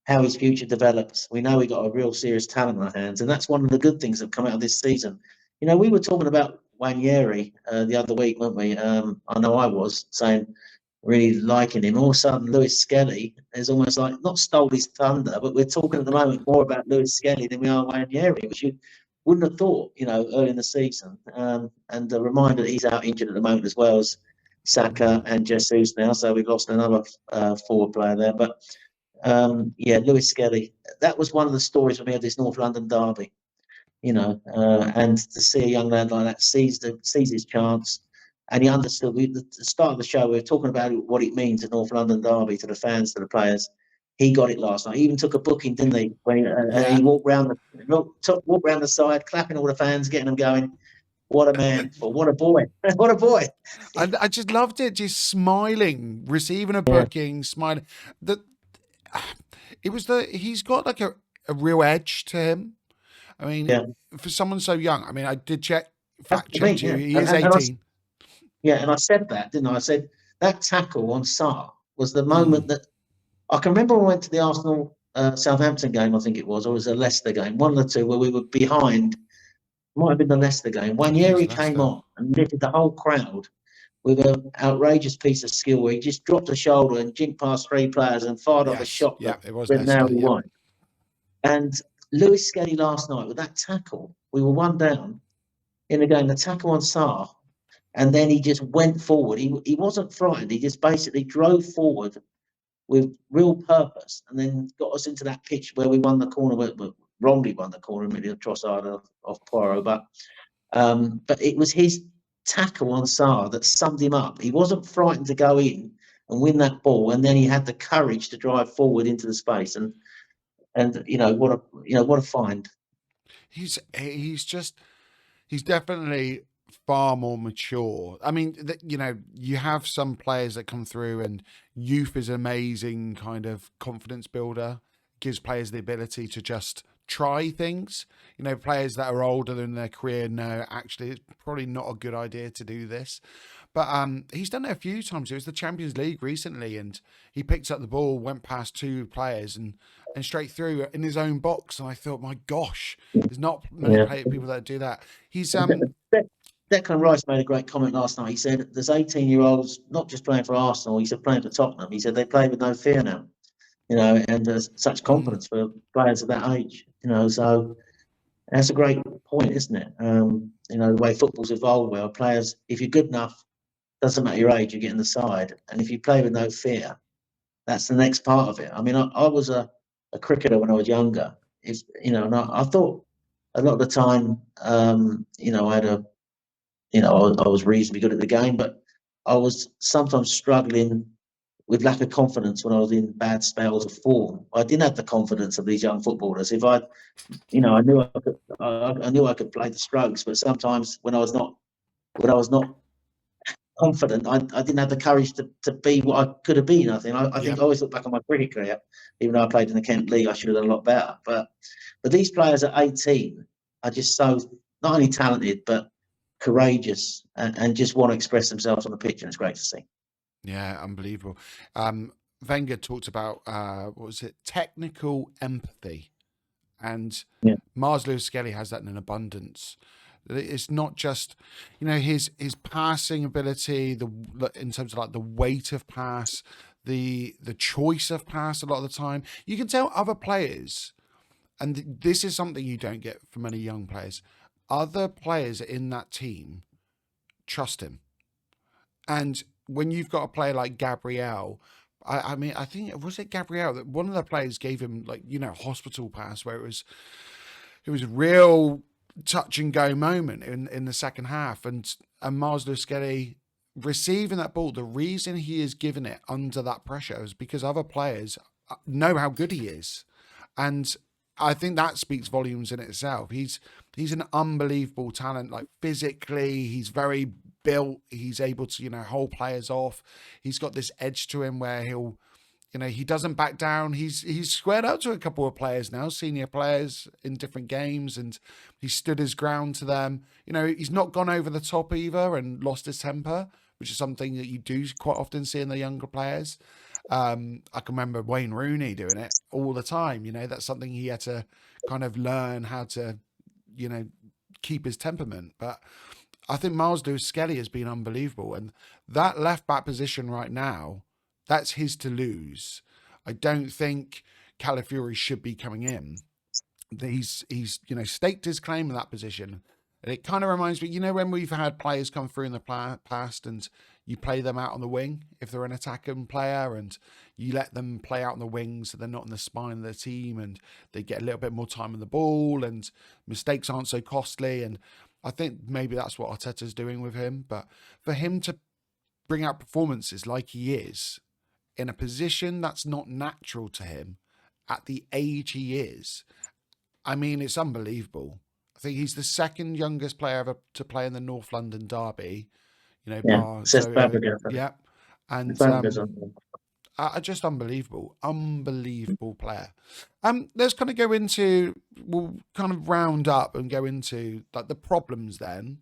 how his future develops. We know we got a real serious talent on our hands, and that's one of the good things that have come out of this season. We were talking about Wanyeri the other week, weren't we? I know I was saying really liking him. All of a sudden, Lewis Skelly is almost like not stole his thunder, but we're talking at the moment more about Lewis Skelly than we are Wanyeri, which you wouldn't have thought, early in the season. And a reminder that he's out injured at the moment as well as Saka and Jesus now. So we've lost another forward player there. But Lewis Skelly, that was one of the stories for me of this North London derby. And to see a young lad like that sees his chance, and he understood. At the start of the show, we were talking about what it means, a North London derby, to the fans, to the players. He got it last night. He even took a booking, didn't he? When he walked round the side, clapping all the fans, getting them going. What a man! What a boy! What a boy! I just loved it. Just smiling, receiving a booking, smiling. He's got like a real edge to him. I mean, for someone so young. I mean, I did fact check you. He is 18. And I said that, didn't I? I said that tackle on Sarr was the moment that I can remember. When I went to the Arsenal Southampton game, I think it was, or it was a Leicester game, one of the two, where we were behind. Might have been the Leicester game. Wanyeri came on and lifted the whole crowd with an outrageous piece of skill where he just dropped a shoulder and jinked past 3 players and fired off a shot that it was went narrowly Leicester. wide. And Lewis Skelly last night with that tackle, we were 1 down in the game. The tackle on Sarr, and then he just went forward. He wasn't frightened. He just basically drove forward with real purpose, and then got us into that pitch where we won the corner, but wrongly won the corner, admittedly, a Trossard of Poirot. But it was his tackle on Sarr that summed him up. He wasn't frightened to go in and win that ball, and then he had the courage to drive forward into the space. And what a find. He's definitely far more mature. I mean, you have some players that come through, and youth is an amazing kind of confidence builder. Gives players the ability to just try things. Players that are older in their career know actually it's probably not a good idea to do this. But he's done it a few times. It was the Champions League recently, and he picked up the ball, went past 2 players, and straight through in his own box. And I thought, my gosh, there's not many people that do that. He's Declan Rice made a great comment last night. He said there's 18-year-olds not just playing for Arsenal. He said playing for Tottenham. He said they play with no fear now. And there's such confidence for players of that age. So that's a great point, isn't it? The way football's evolved, where players, if you're good enough, doesn't matter your age, you get in the side, and if you play with no fear, that's the next part of it. I mean, I was a cricketer when I was younger. And I thought a lot of the time, I had I was reasonably good at the game, but I was sometimes struggling with lack of confidence when I was in bad spells of form. I didn't have the confidence of these young footballers. If I knew I could play the strokes, but sometimes when I was not confident, I didn't have the courage to be what I could have been. I think I always look back on my cricket career, even though I played in the Kent League, I should have done a lot better. But these players at 18 are just so not only talented but courageous and just want to express themselves on the pitch, and it's great to see. Yeah, unbelievable. Wenger talked about technical empathy, and Mars Lewis Skelly has that in abundance. It's not just his passing ability, in terms of like the weight of pass, the choice of pass. A lot of the time, you can tell other players, and this is something you don't get from many young players. Other players in that team trust him, and when you've got a player like Gabriel, I mean, I think was it Gabriel that one of the players gave him hospital pass, where it was a real touch and go moment in the second half, and Mars Lewis Skelly receiving that ball. The reason he is given it under that pressure is because other players know how good he is, and I think that speaks volumes in itself. He's an unbelievable talent. Like physically, he's very built. He's able to hold players off. He's got this edge to him where he'll he doesn't back down. He's squared up to a couple of players now, senior players in different games, and he stood his ground to them. He's not gone over the top either and lost his temper, which is something that you do quite often see in the younger players. I can remember Wayne Rooney doing it all the time. That's something he had to kind of learn how to, keep his temperament. But I think Mars Lewis Skelly has been unbelievable. And that left back position right now, that's his to lose. I don't think Calafiori should be coming in. He's staked his claim in that position. And it kind of reminds me, when we've had players come through in the past and you play them out on the wing if they're an attacking player, and you let them play out on the wing so they're not in the spine of the team and they get a little bit more time on the ball and mistakes aren't so costly. And I think maybe that's what Arteta's doing with him. But for him to bring out performances like he is in a position that's not natural to him at the age he is, I mean, it's unbelievable. I think he's the second youngest player ever to play in the North London derby. And just unbelievable player. Let's kind of go into, we'll kind of round up and go into like the problems then,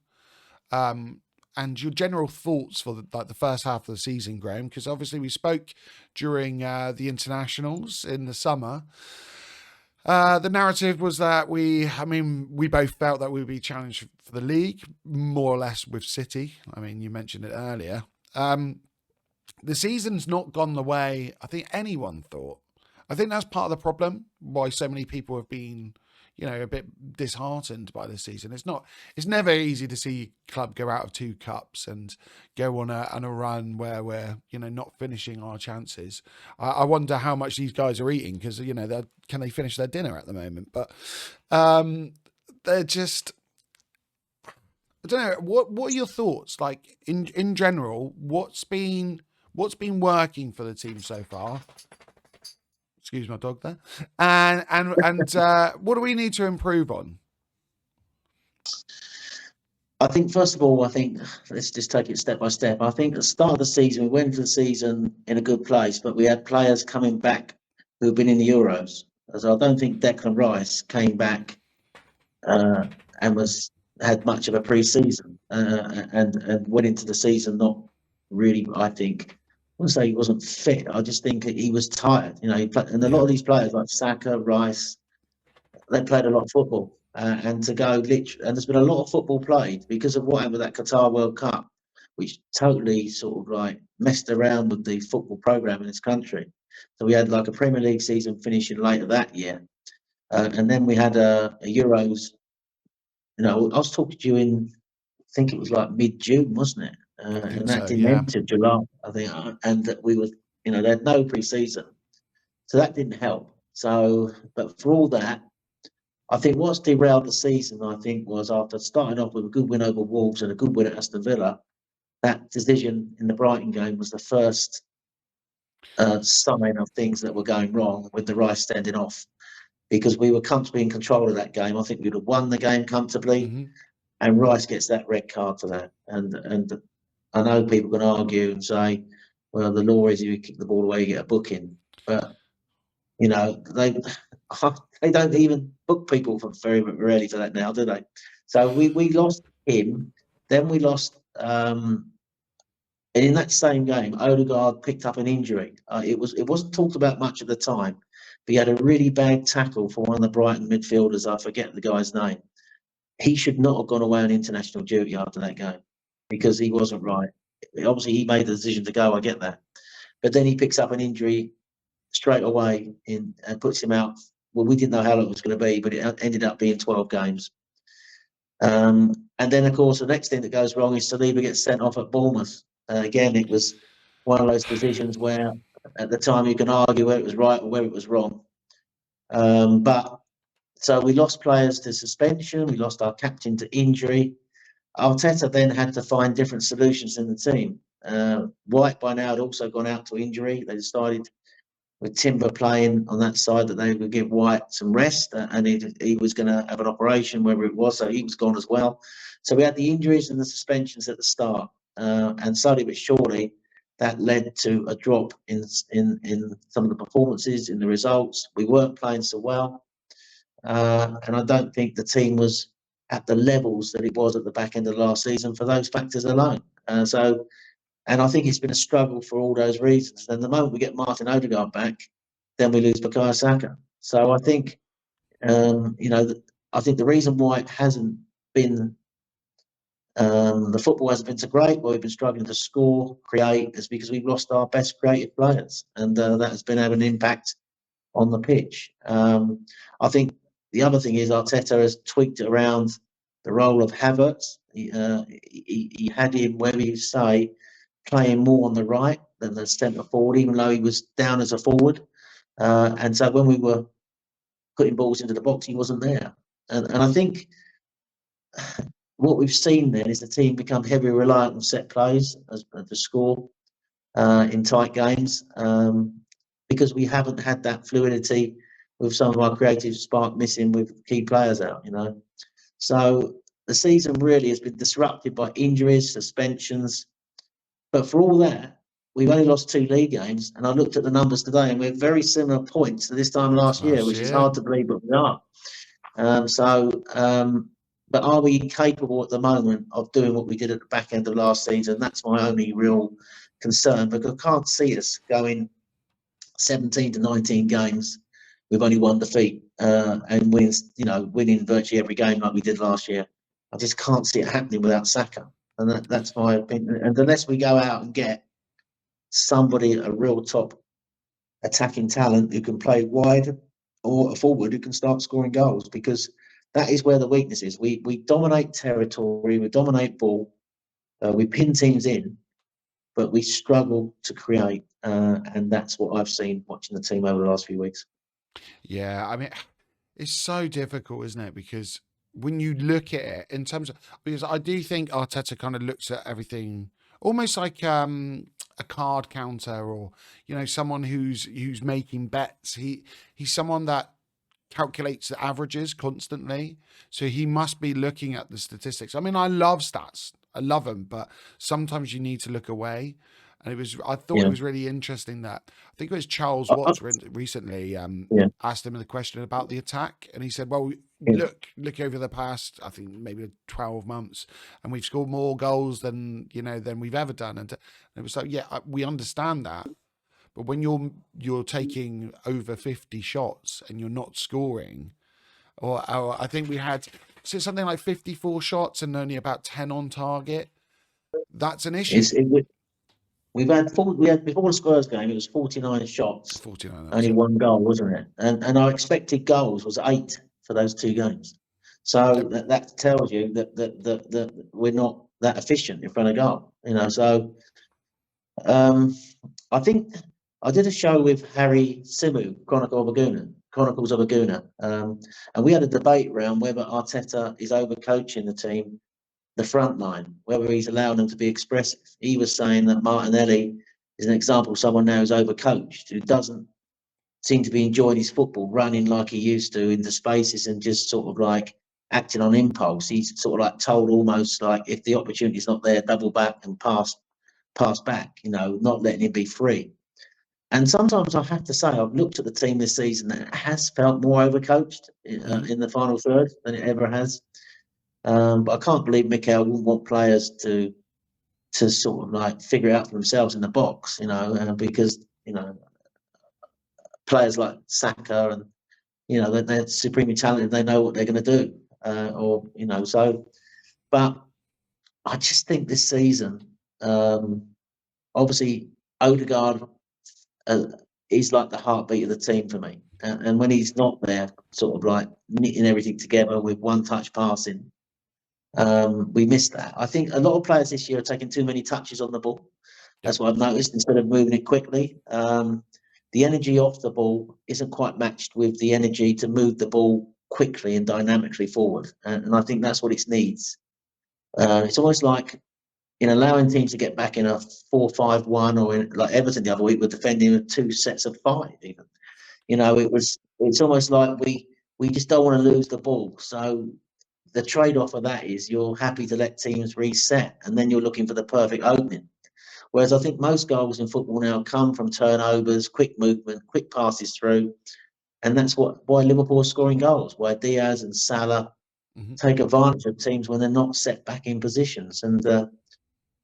and your general thoughts for the first half of the season, Graham, because obviously we spoke during the internationals in the summer. The narrative was that we both felt that we would be challenged for the league, more or less with City. I mean, you mentioned it earlier. The season's not gone the way I think anyone thought. I think that's part of the problem why so many people have been, a bit disheartened by this season. It's never easy to see a club go out of two cups and go on a run where we're, not finishing our chances. I wonder how much these guys are eating because, can they finish their dinner at the moment? But they're just, I don't know. What are your thoughts? Like in general, what's been working for the team so far? Excuse my dog there. And what do we need to improve on? I think, first of all, let's just take it step by step. I think at the start of the season, we went into the season in a good place, but we had players coming back who've been in the Euros. So I don't think Declan Rice came back and had much of a pre-season and went into the season not really, I think. I wouldn't say he wasn't fit. I just think he was tired. And a lot of these players like Saka, Rice, they played a lot of football. And there's been a lot of football played because of what happened with that Qatar World Cup, which totally sort of like messed around with the football program in this country. So we had like a Premier League season finishing later that year, and then we had a Euros. I was talking to you I think it was like mid-June, wasn't it? I think And that so. didn't Yeah. end till July, I think. And that we were, they had no pre-season, so that didn't help. So, but for all that, I think what's derailed the season, I think, was after starting off with a good win over Wolves and a good win at Aston Villa, that decision in the Brighton game was the first sign of things that were going wrong with the Rice standing off, because we were comfortably in control of that game. I think we'd have won the game comfortably, Mm-hmm. and Rice gets that red card for that. And I know people can argue and say, well, the law is if you kick the ball away, you get a booking, but they they don't even book people for very rarely for that now, do they? So we lost him. Then we lost. And in that same game, Odegaard picked up an injury. It wasn't talked about much at the time, but he had a really bad tackle for one of the Brighton midfielders. I forget the guy's name. He should not have gone away on international duty after that game because he wasn't right. Obviously, he made the decision to go. I get that, but then he picks up an injury straight away and puts him out. Well, we didn't know how long it was going to be, but it ended up being 12 games. And then, of course, the next thing that goes wrong is Saliba gets sent off at Bournemouth. Again, it was one of those decisions where at the time you can argue whether it was right or whether it was wrong. But so we lost players to suspension. We lost our captain to injury. Arteta then had to find different solutions in the team. White by now had also gone out to injury. They decided with Timber playing on that side that they would give White some rest, and he was going to have an operation, wherever it was, so he was gone as well. So we had the injuries and the suspensions at the start, and slowly but surely that led to a drop in some of the performances, in the results. We weren't playing so well, and I don't think the team was at the levels that it was at the back end of last season for those factors alone. And I think it's been a struggle for all those reasons. And the moment we get Martin Odegaard back, then we lose Bukayo Saka. So I think, I think the reason why it hasn't been, the football hasn't been so great, why we've been struggling to score, create, is because we've lost our best creative players. And that has been having an impact on the pitch. I think the other thing is Arteta has tweaked around the role of Havertz. He had him, where you say, playing more on the right than the centre forward, even though he was down as a forward. And so when we were putting balls into the box, he wasn't there. And I think what we've seen then is the team become heavily reliant on set plays to score in tight games, because we haven't had that fluidity with some of our creative spark missing with key players out, So the season really has been disrupted by injuries, suspensions. But for all that, we've only lost 2 league games, and I looked at the numbers today, and we're very similar points to this time last year, which is hard to believe, but we are. But are we capable at the moment of doing what we did at the back end of last season? That's my only real concern, because I can't see us going 17 to 19 games with only one defeat and winning virtually every game like we did last year. I just can't see it happening without Saka, and that's my opinion. And unless we go out and get somebody, a real top attacking talent who can play wide or a forward who can start scoring goals, because that is where the weakness is. We dominate territory, we dominate ball, we pin teams in, but we struggle to create, and that's what I've seen watching the team over the last few weeks. Yeah, I mean, it's so difficult, isn't it? Because when you look at it in terms of, because I do think Arteta kind of looks at everything almost like a card counter, or someone who's making bets. He's someone that calculates the averages constantly, so he must be looking at the statistics. I mean, I love stats, I love them, but sometimes you need to look away. And I thought it Yeah, was really interesting that I think it was Charles I, I, Watts recently yeah, asked him the question about the attack, and he said, "Well, yeah. look over the past, I think maybe 12 months, and we've scored more goals than we've ever done." And it was like, yeah, we understand that, but when you're taking over 50 shots and you're not scoring, or I think we had something like 54 shots and only about 10 on target, that's an issue. It's, it, we had before the Spurs game, it was 49 shots, 49, that was only it. one goal, wasn't it? And our expected goals was 8 for those 2 games. So Yep. that tells you that we're not that efficient in front of goal, So um, I think I did a show with Harry Simu, Chronicles of a Gooner, and we had a debate around whether Arteta is overcoaching the team, the front line, whether he's allowing them to be expressive. He was saying that Martinelli is an example of someone now who's overcoached, who doesn't seem to be enjoying his football, running like he used to into spaces and just sort of like acting on impulse. He's sort of like told almost like if the opportunity's not there, double back and pass back, not letting him be free. And sometimes I have to say, I've looked at the team this season that it has felt more overcoached Mhm. in the final third than it ever has. But I can't believe Mikel wouldn't want players to sort of like figure it out for themselves in the box, because players like Saka and they're supremely talented. They know what they're going to do, So, but I just think this season, obviously, Odegaard is like the heartbeat of the team for me. And when he's not there, sort of like knitting everything together with one touch passing, we miss that. I think a lot of players this year are taking too many touches on the ball. Yep. That's what I've noticed instead of moving it quickly. The energy off the ball isn't quite matched with the energy to move the ball quickly and dynamically forward. And I think that's what it needs. It's almost like in allowing teams to get back in a 4-5-1, or like Everton the other week, were defending with 2 sets of 5 even. It's almost like we just don't want to lose the ball. So the trade-off of that is you're happy to let teams reset, and then you're looking for the perfect opening. Whereas I think most goals in football now come from turnovers, quick movement, quick passes through, and that's why Liverpool are scoring goals. Why Diaz and Salah Mhm. take advantage of teams when they're not set back in positions, and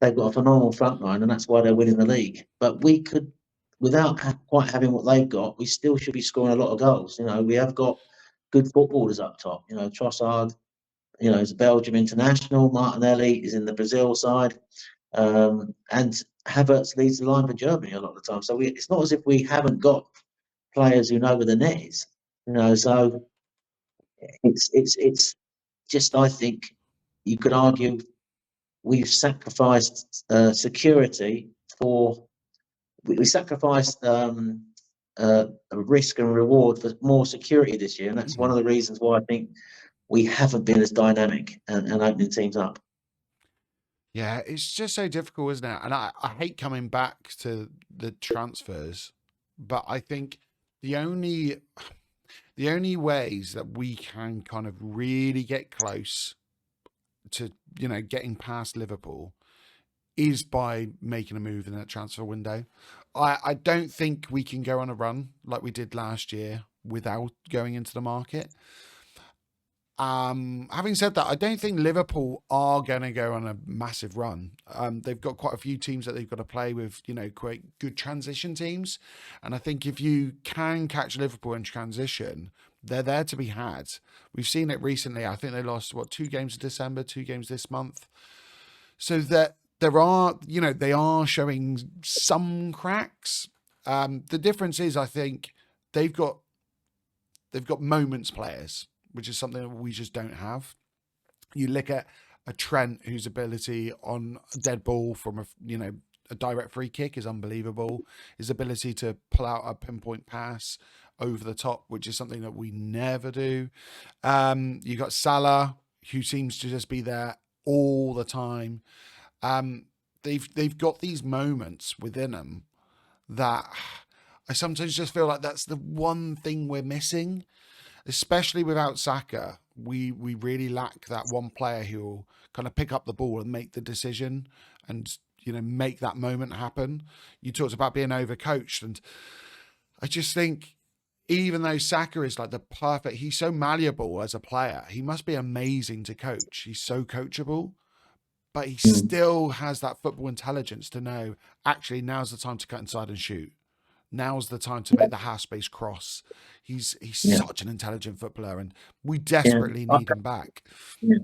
they've got a phenomenal front line, and that's why they're winning the league. But we could, without quite having what they've got, we still should be scoring a lot of goals. We have got good footballers up top. Trossard, is a Belgium international. Martinelli is in the Brazil side. And Havertz leads the line for Germany a lot of the time. So it's not as if we haven't got players who know where the net is. So it's just, I think you could argue we've sacrificed security for we sacrificed a risk and reward for more security this year, and that's one Mhm. of the reasons why I think we haven't been as dynamic and opening teams up. Yeah, it's just so difficult, isn't it? And I hate coming back to the transfers, but I think the only the only ways that we can kind of really get close to getting past Liverpool is by making a move in that transfer window. I don't think we can go on a run like we did last year without going into the market. Having said that, I don't think Liverpool are going to go on a massive run. They've got quite a few teams that they've got to play with, quite good transition teams. And I think if you can catch Liverpool in transition, they're there to be had. We've seen it recently. I think they lost, 2 games in December, 2 games this month. So that there are, they are showing some cracks. The difference is, I think they've got moments players, which is something that we just don't have. You look at a Trent whose ability on a dead ball from a direct free kick is unbelievable. His ability to pull out a pinpoint pass over the top, which is something that we never do. You got Salah, who seems to just be there all the time. They've got these moments within them that I sometimes just feel like that's the one thing we're missing, especially without Saka. We really lack that one player who will kind of pick up the ball and make the decision and make that moment happen. You talked about being overcoached, and I just think even though Saka is like he's so malleable as a player, he must be amazing to coach. He's so coachable, but he still has that football intelligence to know, actually, now's the time to cut inside and shoot. Now's the time to make the half space cross. He's such an intelligent footballer, and we desperately need him back. Yeah.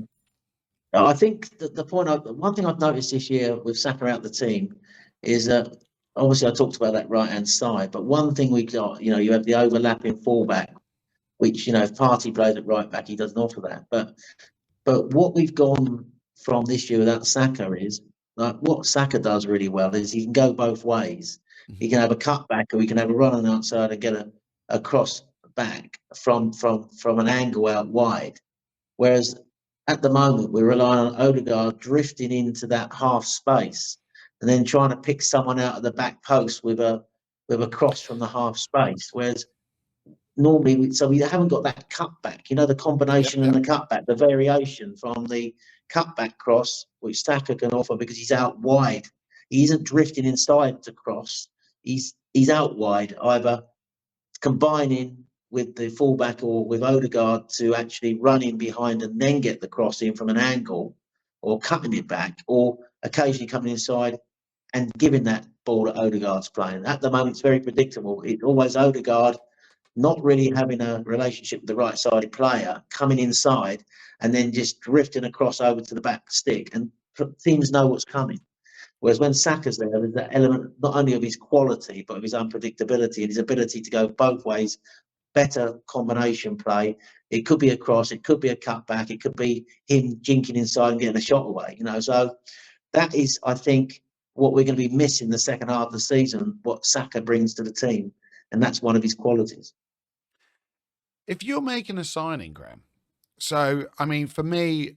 I think that one thing I've noticed this year with Saka out the team is that obviously I talked about that right hand side, but one thing we got, you have the overlapping fullback, which if Partey plays at right back, he doesn't offer that. But what we've gone from this year without Saka is like what Saka does really well is he can go both ways. He can have a cutback, or he can have a run on the outside and get a cross back from an angle out wide. Whereas at the moment we're relying on Odegaard drifting into that half space and then trying to pick someone out of the back post with a cross from the half space. Whereas normally we haven't got that cutback, the combination and the cutback, the variation from the cutback cross, which Saka can offer because he's out wide. He isn't drifting inside to cross. He's out wide, either combining with the fullback or with Odegaard to actually run in behind and then get the cross in from an angle, or cutting it back, or occasionally coming inside and giving that ball that Odegaard's playing. At the moment, it's very predictable. It's always Odegaard not really having a relationship with the right-sided player, coming inside and then just drifting across over to the back stick, and teams know what's coming. Whereas when Saka's there's that element not only of his quality, but of his unpredictability and his ability to go both ways, better combination play. It could be a cross, it could be a cutback, it could be him jinking inside and getting a shot away. So that is, I think, what we're going to be missing the second half of the season, what Saka brings to the team. And that's one of his qualities. If you're making a signing, Graham, so, I mean, for me,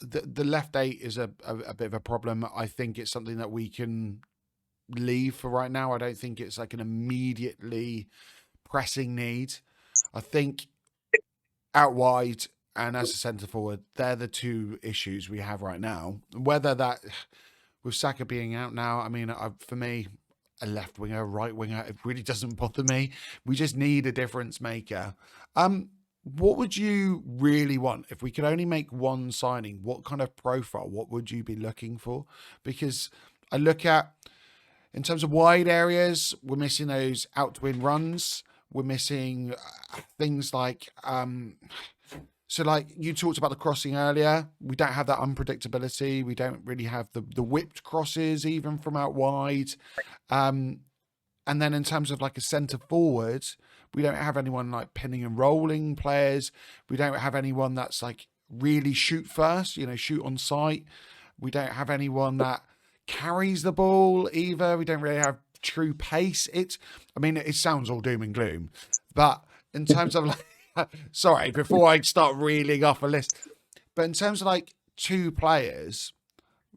the left 8 is a bit of a problem. I think it's something that we can leave for right now. I don't think it's like an immediately pressing need. I think out wide and as a centre forward, they're the two issues we have right now. Whether that, with Saka being out now, I mean, for me, a left winger, a right winger, it really doesn't bother me. We just need a difference maker. What would you really want if we could only make one signing? What kind of profile? What would you be looking for? Because I look at, in terms of wide areas, we're missing those out to win runs. We're missing things like, so like you talked about the crossing earlier. We don't have that unpredictability. We don't really have the whipped crosses even from out wide. And then in terms of like a centre forward, we don't have anyone like pinning and rolling players. We don't have anyone that's like really shoot first, shoot on sight. We don't have anyone that carries the ball either. We don't really have true pace. It sounds all doom and gloom, but in terms of like, sorry, before I start reeling off a list, but in terms of like two players,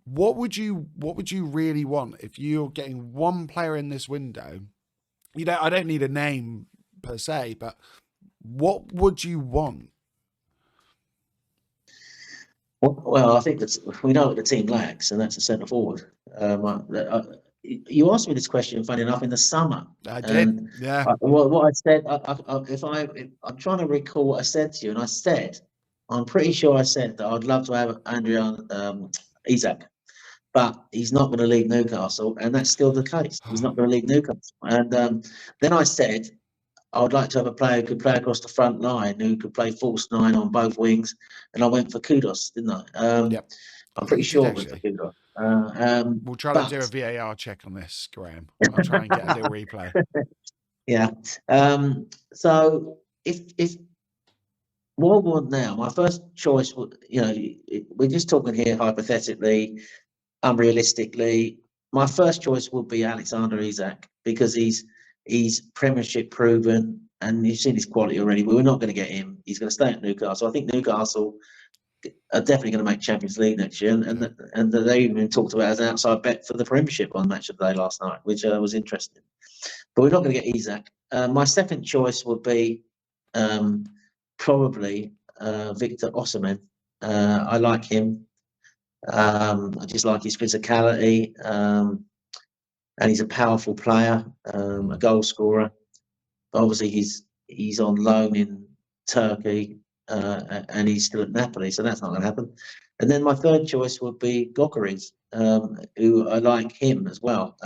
what would you really want if you're getting one player in this window? I don't need a name per se, but what would you want? Well, I think we know what the team lacks, and that's a centre forward. You asked me this question, funny enough, in the summer. I did, yeah. What I said, I'm trying to recall what I said to you, and I said I'm pretty sure I said that I'd love to have Andrea Isak, but he's not going to leave Newcastle, and that's still the case. He's not going to leave Newcastle. And then I said I would like to have a player who could play across the front line, who could play false nine on both wings, and I went for Kudos, didn't I? Yep. I'm pretty You did sure I went for actually. Kudos. We'll try to do a But VAR check on this, Graham. I'll try and get a little replay. yeah. So if what I want now, my first choice would, we're just talking here hypothetically, unrealistically. My first choice would be Alexander Isak because he's Premiership proven, and you've seen his quality already. But we're not going to get him. He's going to stay at Newcastle. I think Newcastle are definitely going to make Champions League next year, and they even talked about as an outside bet for the Premiership on Match of the Day last night, which was interesting. But we're not going to get Isak. My second choice would be probably Victor Osimhen. I like him. I just like his physicality, and he's a powerful player, a goal scorer. But obviously, he's on loan in Turkey, and he's still at Napoli, so that's not going to happen. And then my third choice would be Gyökeres, who I like him as well.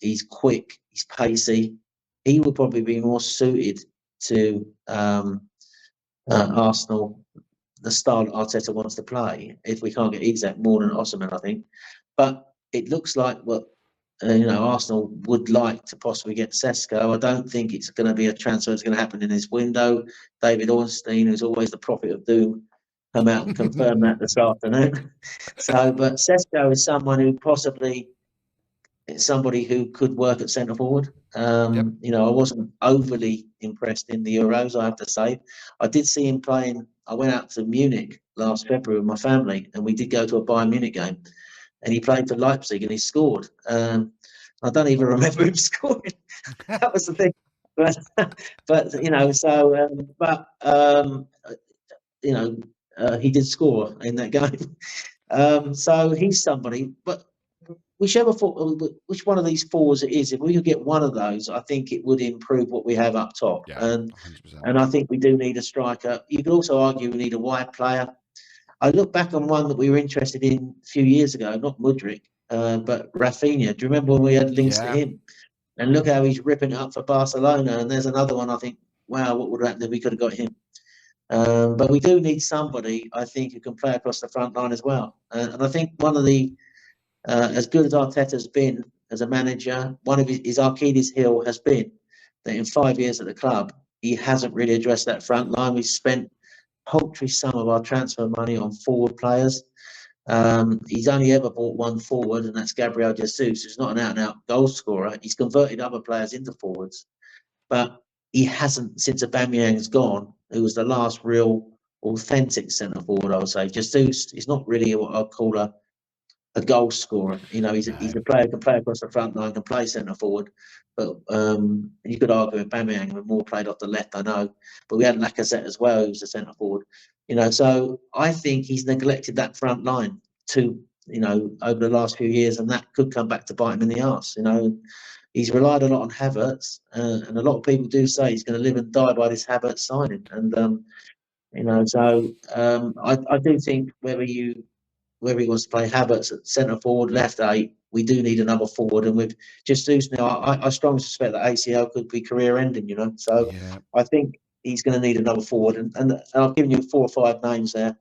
He's quick, he's pacey. He would probably be more suited to Arsenal, the style Arteta wants to play. If we can't get Isak more than Osimhen, I think. But it looks like Arsenal would like to possibly get Sesko. I don't think it's going to be a transfer that's going to happen in this window. David Ornstein, who's always the prophet of doom, come out and confirm that this afternoon. But Sesko is someone who possibly somebody who could work at centre forward. Yep. I wasn't overly impressed in the Euros, I have to say. I did see him playing. I went out to Munich last February with my family, and we did go to a Bayern Munich game. And he played for Leipzig, and he scored. I don't even remember him scoring. That was the thing. He did score in that game. So he's somebody, but which one of these fours it is, if we could get one of those, I think it would improve what we have up top. Yeah, 100%. And I think we do need a striker. You could also argue we need a wide player. I look back on one that we were interested in a few years ago, not Mudryk, but Rafinha. Do you remember when we had links to him? And look how he's ripping it up for Barcelona. And there's another one, I think, wow, what would happen if we could have got him? But we do need somebody, I think, who can play across the front line as well. And I think one of the, as good as Arteta's been as a manager, one of his Achilles' heel has been that in 5 years at the club, he hasn't really addressed that front line. We've spent paltry sum of our transfer money on forward players. He's only ever bought one forward, and that's Gabriel Jesus, who's not an out-and-out goal scorer. He's converted other players into forwards, but he hasn't, since Aubameyang's gone, who was the last real authentic centre forward, I would say. Jesus is not really what I'd call a goal scorer. He's a player who can play across the front line, can play centre forward. But you could argue Aubameyang was more played off the left, I know. But we had Lacazette as well, who's a centre forward. So I think he's neglected that front line over the last few years, and that could come back to bite him in the arse. He's relied a lot on Havertz, and a lot of people do say he's going to live and die by this Havertz signing. And I do think whether he wants to play Havertz at centre forward, left eight, we do need another forward. And with Jesus now, I strongly suspect that ACL could be career ending. So yeah. I think he's going to need another forward. And I've given you 4 or 5 names there.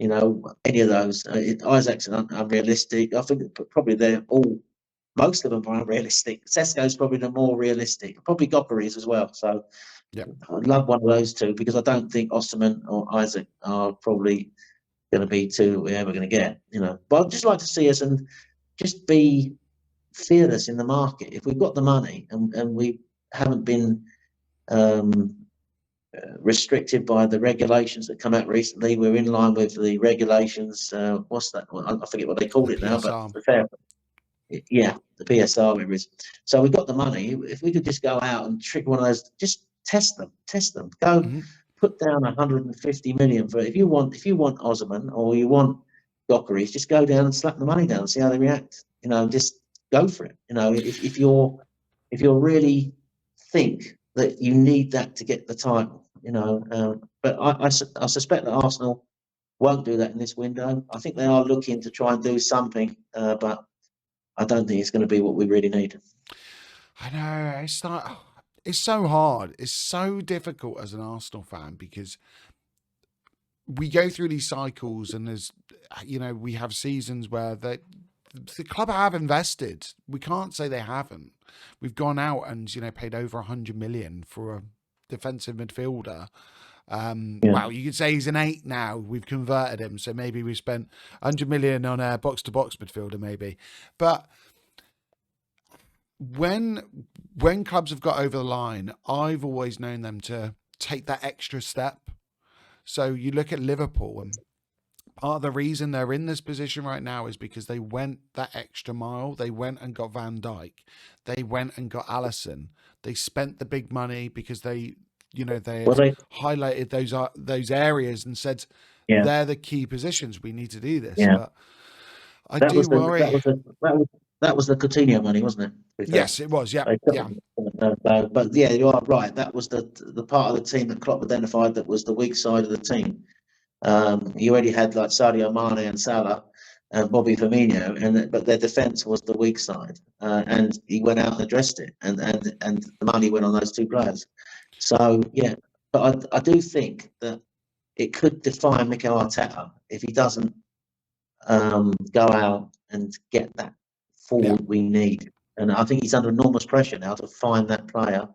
Any of those. Isaac's unrealistic. I think probably most of them are unrealistic. Sesko's probably the more realistic. Probably Gyökeres as well. So yep. I'd love one of those two because I don't think Osimhen or Isaac are probably going to be two that we're ever going to get. But I'd just like to see us and just be fearless in the market. If we've got the money and we haven't been restricted by the regulations that come out recently, we're in line with the regulations. What's that? I forget what they called it now, but the PSR, whatever it is. So we've got the money. If we could just go out and trick one of those, just test them. Go put down 150 million for it. If you want Osimhen or you want Gyökeres, just go down and slap the money down and see how they react. Just go for it. If you're really think that you need that to get the title, But I suspect that Arsenal won't do that in this window. I think they are looking to try and do something, but I don't think it's going to be what we really need. I know it's so hard. It's so difficult as an Arsenal fan because we go through these cycles, and we have seasons where the club have invested. We can't say they haven't. We've gone out and paid over 100 million for a defensive midfielder. Yeah, Well, you could say he's an 8 now. We've converted him, so maybe we spent 100 million on a box-to-box midfielder, maybe. But when clubs have got over the line, I've always known them to take that extra step. So you look at Liverpool, and part of the reason they're in this position right now is because they went that extra mile. They went and got Van Dijk. They went and got Alisson. They spent the big money because they well, had highlighted those areas and said yeah, they're the key positions. We need to do this. yeah. But I That do was the worry. that was the that was that was the Coutinho money, wasn't it? To be fair. Yes, it was. Yeah, They took yeah, but yeah, you are right. That was the part of the team that Klopp identified that was the weak side of the team. You already had like Sadio Mane and Salah and Bobby Firmino, but their defence was the weak side, and he went out and addressed it, and the money went on those two players. So yeah, but I do think that it could define Mikel Arteta if he doesn't go out and get that yeah. forward we need. And I think he's under enormous pressure now to find that player,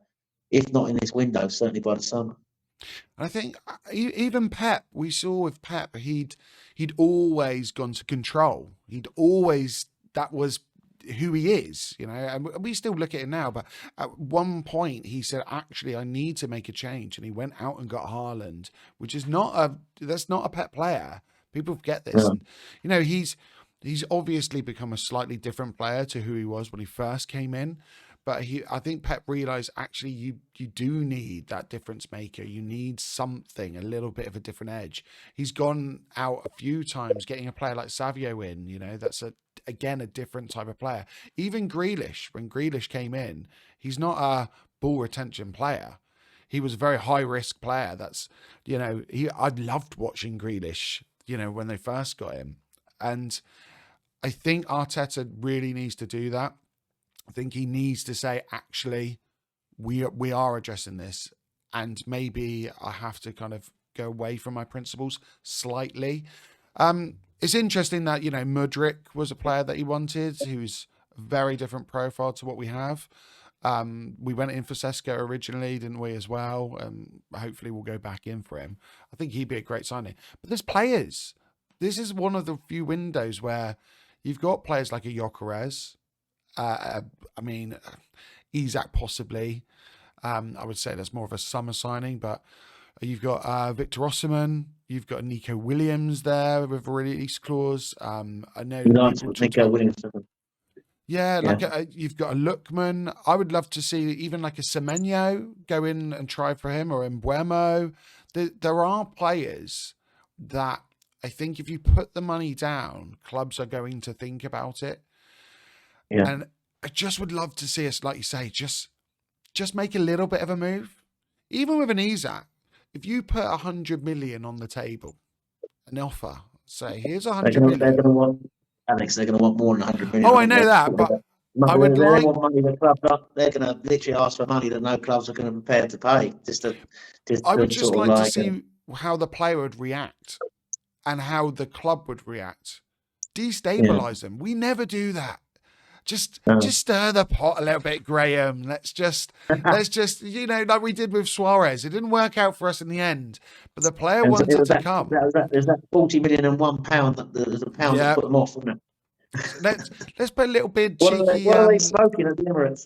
if not in this window, certainly by the summer. I think even Pep, we saw with Pep, he'd always gone to control. That was who he is, and we still look at it now. But at one point, he said, "Actually, I need to make a change," and he went out and got Haaland, which is that's not a Pep player. People forget this, No, and he's obviously become a slightly different player to who he was when he first came in. But I think Pep realised actually you do need that difference maker. You need something, a little bit of a different edge. He's gone out a few times getting a player like Savio in. That's again a different type of player. Even Grealish, when Grealish came in, he's not a ball retention player. He was a very high risk player. That's I loved watching Grealish. When they first got him, and I think Arteta really needs to do that. I think he needs to say, actually, we are addressing this, and maybe I have to kind of go away from my principles slightly. It's interesting that Mudryk was a player that he wanted, who's a very different profile to what we have. We went in for Sesko originally, didn't we, as well? Hopefully we'll go back in for him. I think he'd be a great signing. But there's players. This is one of the few windows where you've got players like a Gyökeres. I mean, Isak possibly. I would say that's more of a summer signing, but you've got Victor Osimhen, you've got Nico Williams there with a release clause. I know he likes people talked Nico about, Williams. yeah, Yeah, you've got a Lookman. I would love to see even like a Semenyo go in and try for him, or Mbuemo. There are players that I think if you put the money down, clubs are going to think about it. yeah. And I just would love to see us, like you say, just make a little bit of a move. Even with an Isak, if you put 100 million on the table, an offer, say, here's They're 100 going to they're million. going to want Alex. They're going to want more than 100 million. Oh, I I think know that, but I would they like, want money that clubs not. They're going to literally ask for money that no clubs are going to be prepared to pay. I would To just sort of like to like see how the player would react and how the club would react. yeah. Destabilize them. We never do that. Just Um, just stir the pot a little bit, Graham. Let's just like we did with Suarez. It didn't work out for us in the end, but the player and so it wanted was to come. there's that 40 million and £1 there's a pound that Yeah. put them off, wasn't it? So let's put a little bit What are cheeky. they smoking at the Emirates?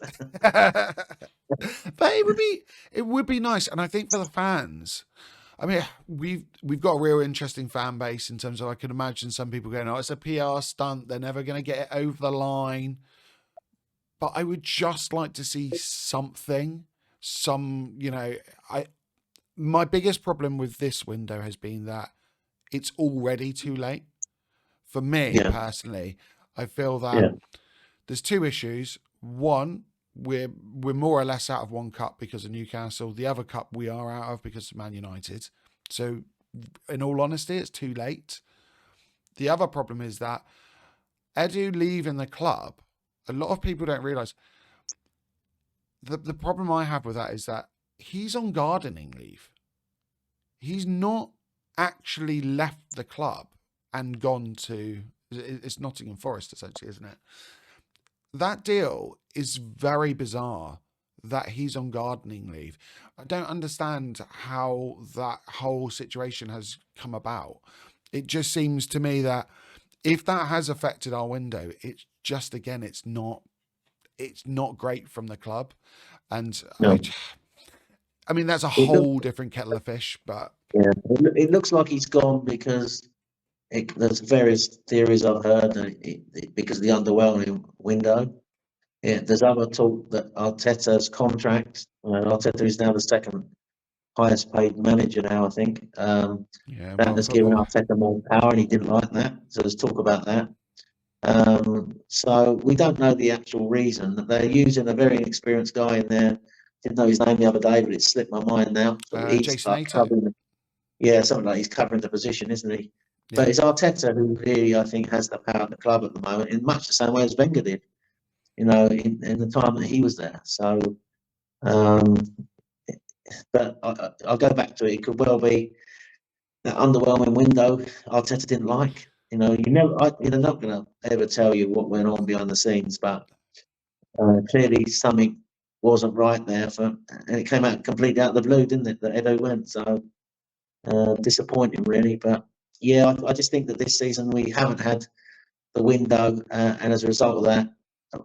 But it would be nice, and I think for the fans. I mean, we've got a real interesting fan base in terms of I can imagine some people going, "Oh, it's a PR stunt. They're never going to get it over the line." But I would just like to see something. My biggest problem with this window has been that it's already too late. For me Yeah, personally, I feel that yeah, there's two issues. One, we're more or less out of one cup because of Newcastle. The other cup we are out of because of Man United. So, in all honesty, it's too late. The other problem is that Edu leaving the club, a lot of people don't realise. The problem I have with that is that he's on gardening leave. He's not actually left the club and gone to, it's Nottingham Forest essentially, isn't it? That deal is very bizarre that he's on gardening leave. I don't understand how that whole situation has come about. It just seems to me that if that has affected our window, it's just, again, it's not great from the club. And No. I mean, that's a It look, whole different kettle of fish, but yeah, it looks like he's gone because there's various theories I've heard because of the underwhelming window. Yeah, there's other talk that Arteta's contract. Arteta is now the second highest paid manager now, I think. yeah, That world has given football. Arteta more power, and he didn't like that. So there's talk about that. So we don't know the actual reason. They're using a very inexperienced guy in there. Didn't know his name the other day, but it slipped my mind now. But he's Jason like Ato. covering, yeah, something like he's covering the position, isn't he? Yeah. But it's Arteta who really, I think, has the power at the club at the moment, in much the same way as Wenger did. In the time that he was there. So, but I'll go back to it. It could well be that underwhelming window Arteta didn't like. They're not going to ever tell you what went on behind the scenes, but clearly something wasn't right there and it came out completely out of the blue, didn't it? That Edo went, so disappointing, really. But yeah, I just think that this season we haven't had the window, and as a result of that,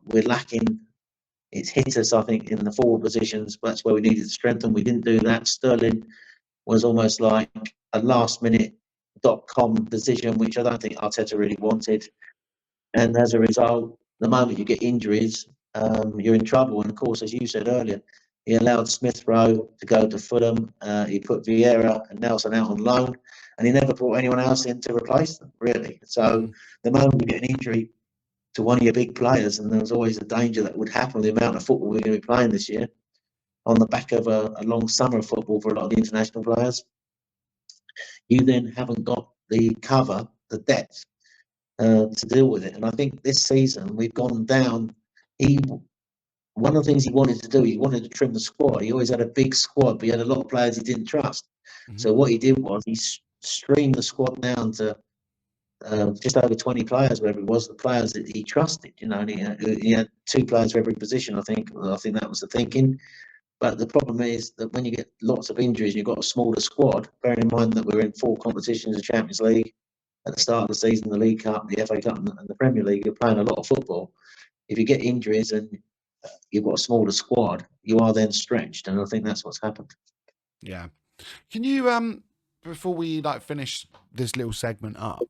we're lacking. It's hit us, I think, in the forward positions. That's where we needed to strengthen. We didn't do that. Sterling was almost like a last-minute .com decision, which I don't think Arteta really wanted. And as a result, the moment you get injuries, you're in trouble. And of course, as you said earlier, he allowed Smith Rowe to go to Fulham. He put Vieira and Nelson out on loan, and he never brought anyone else in to replace them, really. So the moment you get an injury to one of your big players, and there was always a danger that would happen with the amount of football we're going to be playing this year, on the back of a long summer of football for a lot of the international players, you then haven't got the cover, the depth to deal with it. And I think this season we've gone down. One of the things he wanted to do, he wanted to trim the squad. He always had a big squad, but he had a lot of players he didn't trust. So what he did was he streamed the squad down to just over 20 players, wherever it was, the players that he trusted. And he had 2 players for every position. I think that was the thinking. But the problem is that when you get lots of injuries, you've got a smaller squad. Bearing in mind that we're in 4 competitions: the Champions League at the start of the season, the League Cup, the FA Cup, and the Premier League. You're playing a lot of football. If you get injuries and you've got a smaller squad, you are then stretched, and I think that's what's happened. Yeah. Can you before we finish this little segment up,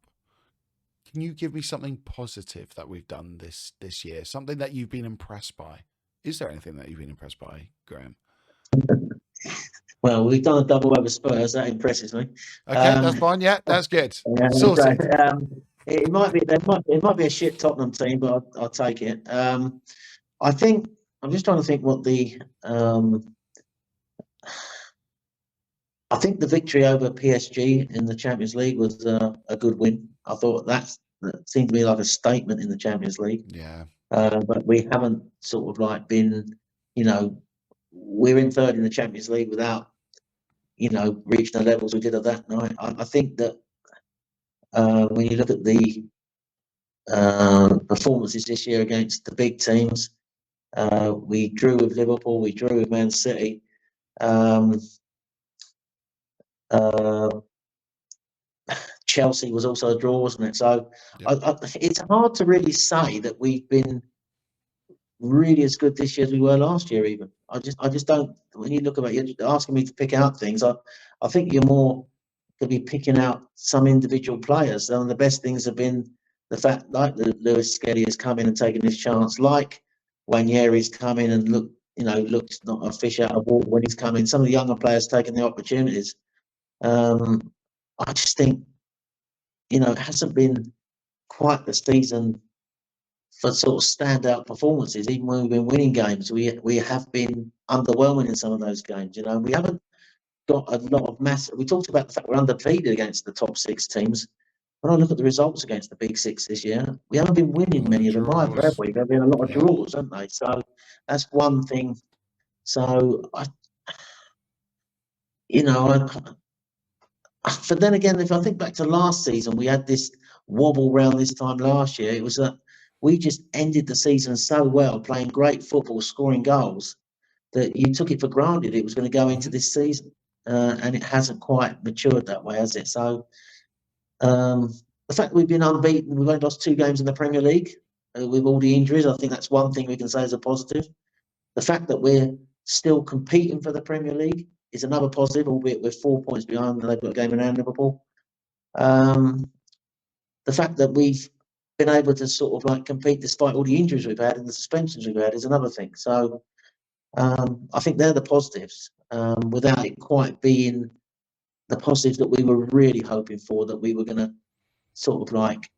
can you give me something positive that we've done this year? Something that you've been impressed by? Is there anything that you've been impressed by, Graham? Well, we've done a double over Spurs. That impresses me. Okay, that's fine. Yeah, that's good. Yeah, Sorted. so, it might be a shit Tottenham team, but I'll take it. I think I'm just trying to think what I think the victory over PSG in the Champions League was a good win. I thought that seemed to me like a statement in the Champions League. Yeah. But we haven't sort of been, we're in third in the Champions League without, reaching the levels we did at that night. I think that when you look at the performances this year against the big teams, we drew with Liverpool, we drew with Man City. Chelsea was also a draw, wasn't it? So it's hard to really say that we've been really as good this year as we were last year. Even I just don't. When you look at it, you're asking me to pick out things. I think you're more going to be picking out some individual players. Some of the best things have been the fact, like Lewis Skelly has come in and taken his chance, like Wanyeri's come in and looked not a fish out of water when he's come in. Some of the younger players taking the opportunities. I just think, it hasn't been quite the season for sort of standout performances. Even when we've been winning games, we have been underwhelming in some of those games. You know, we haven't got a lot of mass. We talked about the fact we're undefeated against the top 6 teams. When I look at the results against the big 6 this year, we haven't been A winning lot of many of them either, have draws. we? There've been a lot of Yeah. draws, haven't they? So that's one thing. So but then again, if I think back to last season, we had this wobble round this time last year. It was that we just ended the season so well, playing great football, scoring goals, that you took it for granted it was going to go into this season. And it hasn't quite matured that way, has it? So the fact that we've been unbeaten, we've only lost 2 games in the Premier League with all the injuries, I think that's one thing we can say is a positive. The fact that we're still competing for the Premier League is another positive, albeit we're 4 points behind and they've got a game in hand, Liverpool. The fact that we've been able to sort of like compete despite all the injuries we've had and the suspensions we've had is another thing. So I think they're the positives, without it quite being the positives that we were really hoping for, that we were going to sort of like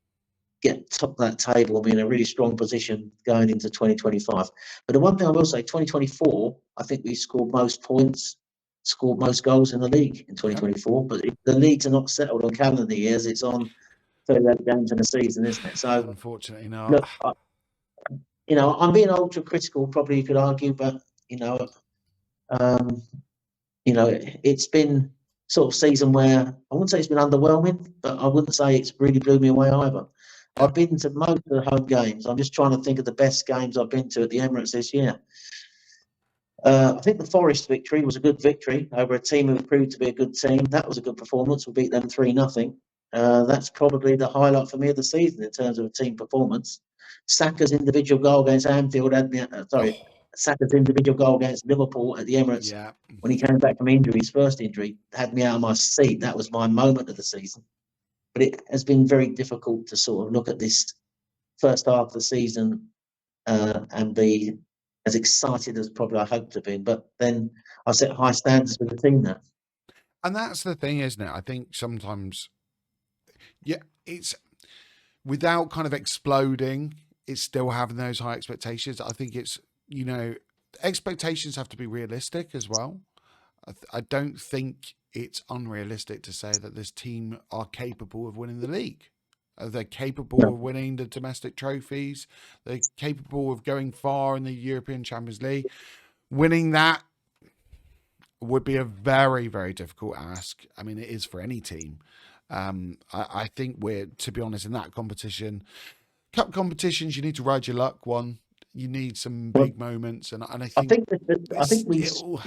get top of that table and be in a really strong position going into 2025. But the one thing I will say, 2024, I think we scored most points, scored most goals in the league in 2024. But the leagues are not settled on calendar years; it's on 38 games in a season, isn't it? So, Unfortunately not. look, I'm being ultra critical, probably you could argue, but um, it's been sort of season where I wouldn't say it's been underwhelming, but I wouldn't say it's really blew me away either. Yeah. I've been to most of the home games. I'm just trying to think of the best games I've been to at the Emirates this year. I think the Forest victory was a good victory over a team who proved to be a good team. That was a good performance. We beat them 3-0. That's probably the highlight for me of the season in terms of a team performance. Saka's individual goal against Anfield had me. Saka's individual goal against Liverpool at the Emirates when he came back from injury, his first injury, had me out of my seat. That was my moment of the season. But it has been very difficult to sort of look at this first half of the season and be as excited as probably I hoped to be. But then I set high standards with the team now. And that's the thing, isn't it? I think sometimes, it's without kind of exploding, it's still having those high expectations. I think it's, expectations have to be realistic as well. I don't think it's unrealistic to say that this team are capable of winning the league. They're capable of winning the domestic trophies. They're capable of going far in the European Champions League. Winning that would be a very, very difficult ask. I mean, it is for any team. I think we're, to be honest, in that competition, cup competitions, you need to ride your luck. You need some big moments, and I think I think we saw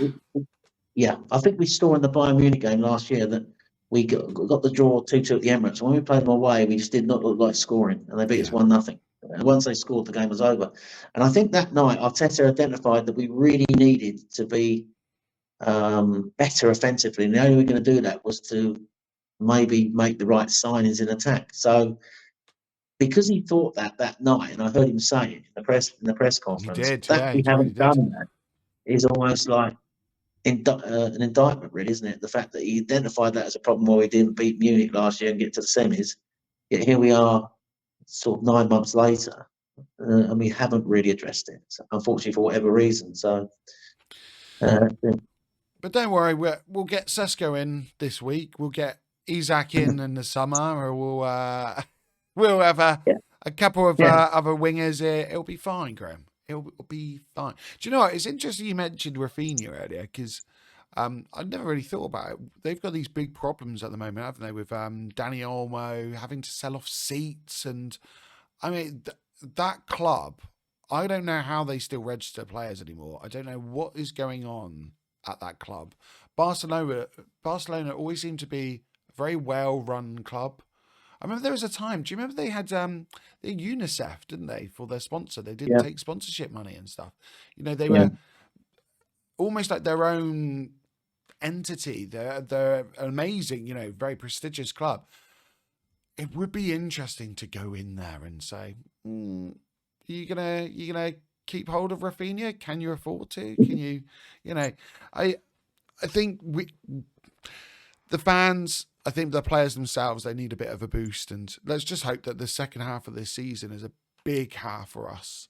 in the Bayern Munich game last year that we got the draw 2-2 at the Emirates. When we played them away, we just did not look like scoring, and they beat us 1-0. And once they scored, the game was over. And I think that night, Arteta identified that we really needed to be better offensively. And the only way we were going to do that was to maybe make the right signings in attack. So because he thought that night, and I heard him say it in the press conference, we haven't done that is almost like an indictment, really, isn't it? The fact that he identified that as a problem why we didn't beat Munich last year and get to the semis, yet here we are, sort of 9 months later, and we haven't really addressed it, unfortunately, for whatever reason. So, but don't worry, we'll get Sesko in this week. We'll get Isak in the summer, or we'll have a couple of other wingers here. It'll be fine, Graham. It'll be fine. Do you know what? It's interesting you mentioned Rafinha earlier, because I never really thought about it. They've got these big problems at the moment, haven't they, with Dani Olmo having to sell off seats. And I mean, that club, I don't know how they still register players anymore. I don't know what is going on at that club. Barcelona always seemed to be a very well-run club. I remember there was a time. Do you remember they had UNICEF, didn't they, for their sponsor? They didn't take sponsorship money and stuff. They were almost like their own entity. They're amazing. Very prestigious club. It would be interesting to go in there and say, you gonna keep hold of Rafinha? Can you afford to? Can you? I think the fans. I think the players themselves, they need a bit of a boost, and let's just hope that the second half of this season is a big half for us.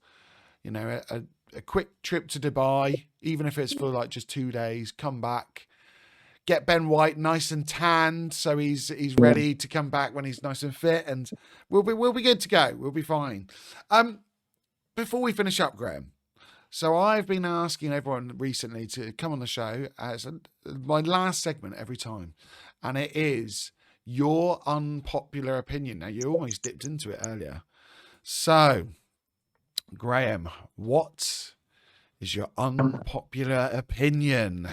You know, a quick trip to Dubai, even if it's for like just 2 days, come back, get Ben White nice and tanned, so he's Yeah. ready to come back when he's nice and fit, and we'll be good to go. We'll be fine. Before we finish up, Graham. So I've been asking everyone recently to come on the show as my last segment every time, and it is your unpopular opinion. Now, you almost dipped into it earlier. So, Graham, what is your unpopular opinion?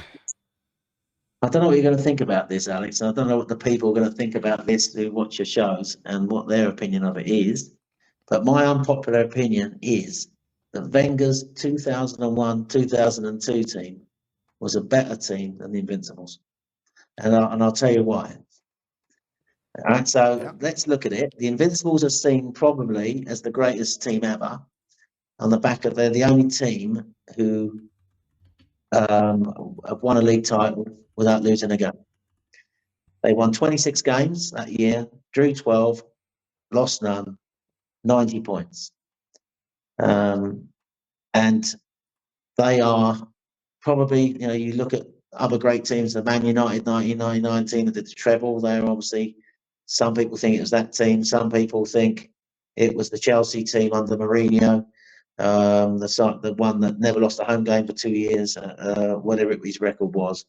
I don't know what you're going to think about this, Alex. I don't know what the people are going to think about this who watch your shows and what their opinion of it is. But my unpopular opinion is that Wenger's 2001-2002 team was a better team than the Invincibles. And I'll tell you why. All right, so Yeah. let's look at it. The Invincibles are seen probably as the greatest team ever on the back of they're the only team who have won a league title without losing a game. They won 26 games that year, drew 12, lost none, 90 points. And they are probably, you know, you look at other great teams, the Man United 1999 team that did the treble. They're obviously, some people think it was that team. Some people think it was the Chelsea team under Mourinho, the one that never lost a home game for 2 years, whatever his record was.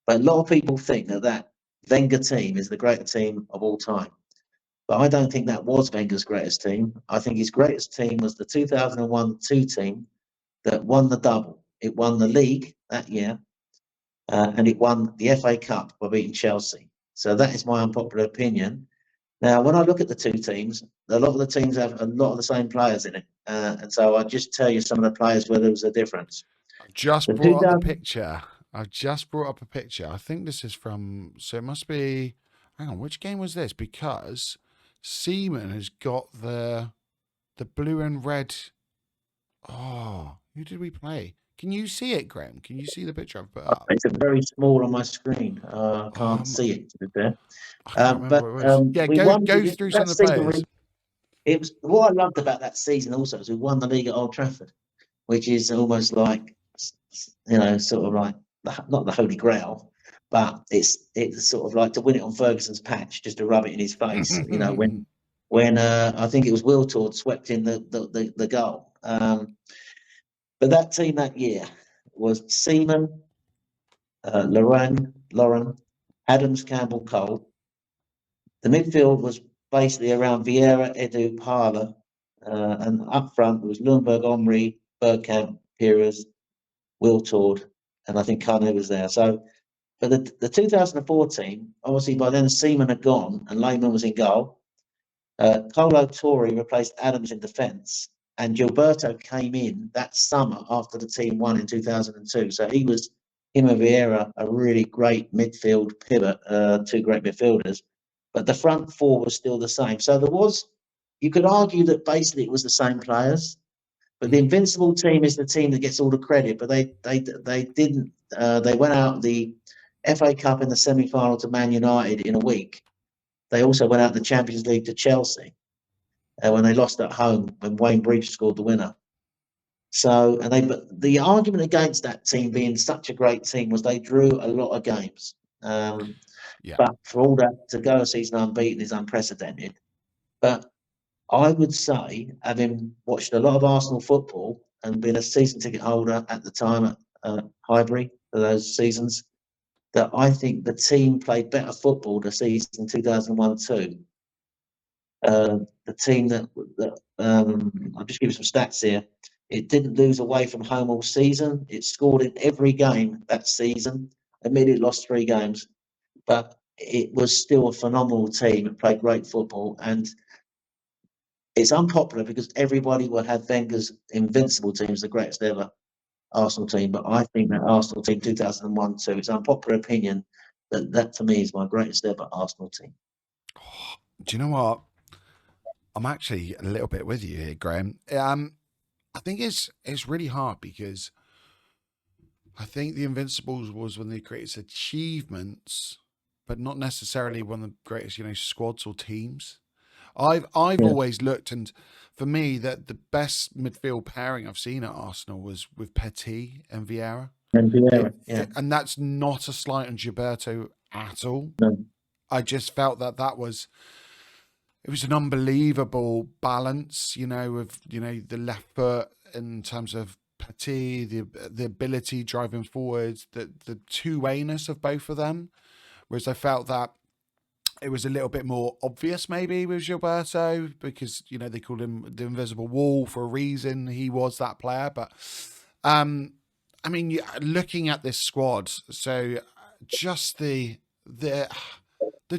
But a lot of people think that Wenger team is the greatest team of all time. But I don't think that was Wenger's greatest team. I think his greatest team was the 2001-2 team that won the double. It won the league that year, and it won the FA Cup by beating Chelsea. So that is my unpopular opinion. Now, when I look at the two teams, a lot of the teams have a lot of the same players in it. And so I'll just tell you some of the players where there was a difference. I've just The brought up the 2000, picture. I've just brought up a picture. I think this is from, so it must be, hang on, which game was this? Because Seaman has got the blue and red. Oh, who did we play? Can you see it, Graham? Can you see the picture I've put up? it's very small on my screen. I can't see it, to be fair. I can't remember But what it was. Yeah, we won go through some that of the season. players. It was what I loved about that season also is we won the league at Old Trafford, which is almost like, you know, sort of like not the Holy Grail, but it's sort of like to win it on Ferguson's patch, just to rub it in his face. You know, when I think it was Wiltord swept in the goal. But that team that year was Seaman, Lauren, Adams, Campbell, Cole. The midfield was basically around Vieira, Edu, Parler, and up front was Lundberg, Omri, Bergkamp, Pires, Wiltord, and I think Kanu was there. So for the 2014, obviously by then Seaman had gone and Lehman was in goal. Colo Torre replaced Adams in defence, and Gilberto came in that summer after the team won in 2002. So him and Vieira, a really great midfield pivot, two great midfielders. But the front four was still the same. So you could argue that basically it was the same players. But the Invincible team is the team that gets all the credit. But they didn't. They went out the FA Cup in the semi-final to Man United in a week. They also went out the Champions League to Chelsea when they lost at home when Wayne Breach scored the winner. So, but the argument against that team being such a great team was they drew a lot of games. Yeah. But for all that to go a season unbeaten is unprecedented. But I would say, having watched a lot of Arsenal football and been a season ticket holder at the time at Highbury for those seasons, that I think the team played better football the season 2001-2. The team that I'll just give you some stats here. It didn't lose away from home all season. It scored in every game that season. Admittedly, it lost 3 games, but it was still a phenomenal team. It played great football, and it's unpopular because everybody will have Wenger's Invincible team as the greatest ever Arsenal team. But I think that Arsenal team 2001-2, it's an unpopular opinion that for me is my greatest ever Arsenal team. Do you know what? I'm actually a little bit with you here, Graham. I think it's really hard because I think the Invincibles was one of the greatest achievements, but not necessarily one of the greatest, squads or teams. I've Yeah. always looked, and for me, that the best midfield pairing I've seen at Arsenal was with Petit and Vieira. And Vieira, yeah. And that's not a slight on Gilberto at all. No. I just felt that was it was an unbelievable balance, of the left foot in terms of Petit, the ability driving forwards, the two-wayness of both of them. Whereas I felt that it was a little bit more obvious maybe with Gilberto because they called him the invisible wall for a reason. He was that player, but I mean, looking at this squad, so just the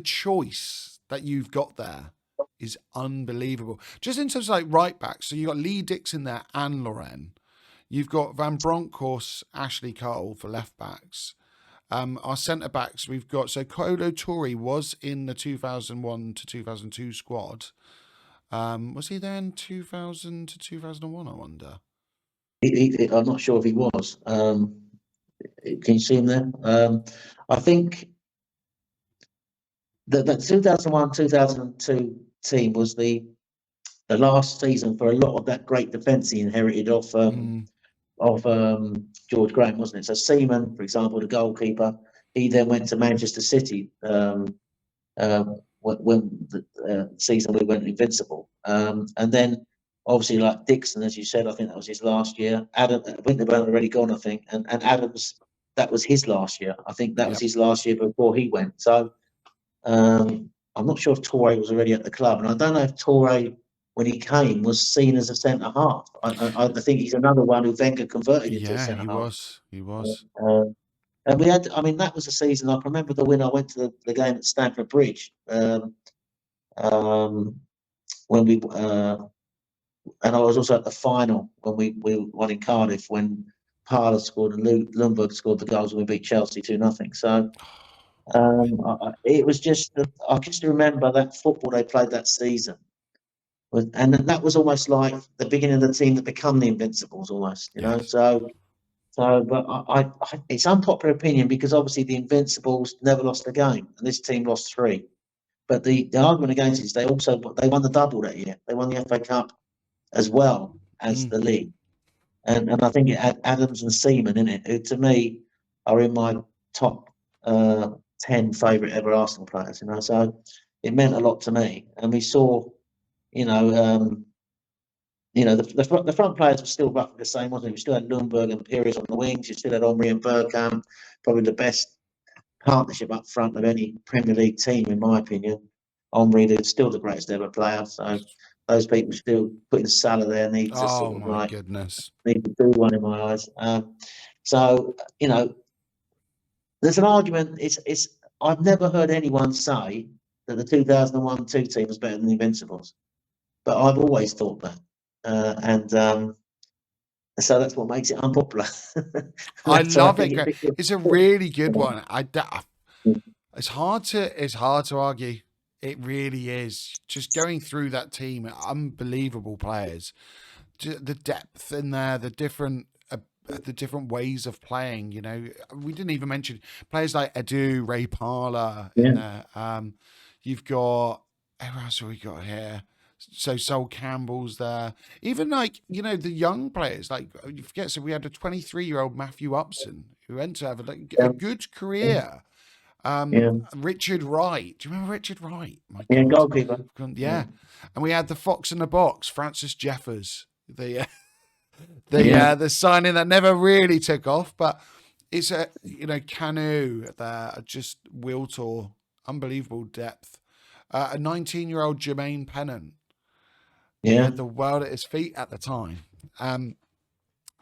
choice that you've got there is unbelievable. Just in terms of like right backs, so you got Lee Dixon there and Loren. You've got Van Bronckhorst, Ashley Cole for left backs. Our centre backs, we've got Kolo Toure was in the 2001 to 2002 squad. Was he there in 2000 to 2001? I wonder. I'm not sure if he was. Can you see him there? I think the 2001-2002 team was the last season for a lot of that great defence he inherited off George Graham, wasn't it? So Seaman, for example, the goalkeeper, he then went to Manchester City when the season we went invincible, and then obviously like Dixon, as you said, I think that was his last year. Adam, Winterburn already gone, I think, and Adams, that was his last year. I think that was his last year before he went. So I'm not sure if Toure was already at the club, and I don't know if Toure, when he came, was seen as a centre half. I think he's another one who Wenger converted into a centre half. He was. And we had, I mean, that was a season. I can remember the win. I went to the game at Stamford Bridge when we, and I was also at the final when we won in Cardiff when Parler scored and Lundberg scored the goals and we beat Chelsea 2-0. So it was just, I just remember that football they played that season. And that was almost like the beginning of the team that become the Invincibles, almost, you know. So, but it's unpopular opinion because obviously the Invincibles never lost a game, and this team lost 3. But the argument against it is they won the double that year. They won the FA Cup as well as the league, and I think it had Adams and Seaman in it, who to me are in my top 10 favourite ever Arsenal players. You know, so it meant a lot to me, and we saw. The front players were still roughly the same, wasn't it? We still had Lundberg and Pires on the wings. You still had Omri and Bergkamp, probably the best partnership up front of any Premier League team, in my opinion. Omri is still the greatest ever player. So those people still putting Salah there need to sort of like goodness, need to do one in my eyes. There's an argument. It's I've never heard anyone say that the 2001-2 team was better than the Invincibles. But I've always thought that, so that's what makes it unpopular. I love it. It's a really good one. It's hard to argue. It really is. Just going through that team, unbelievable players, the depth in there, the different ways of playing. You know, we didn't even mention players like Edu, Ray Parler in there. You've got who else have we got here? So Sol Campbell's there. Even like, the young players, like you forget, so we had a 23-year-old Matthew Upson who went to have a good career. Richard Wright. Do you remember Richard Wright? My God. Goalkeeper. Yeah. And we had the Fox in the Box, Francis Jeffers. The signing that never really took off, but it's Canu there, just Wiltor, unbelievable depth. A 19-year-old Jermaine Pennant. He had the world at his feet at the time. It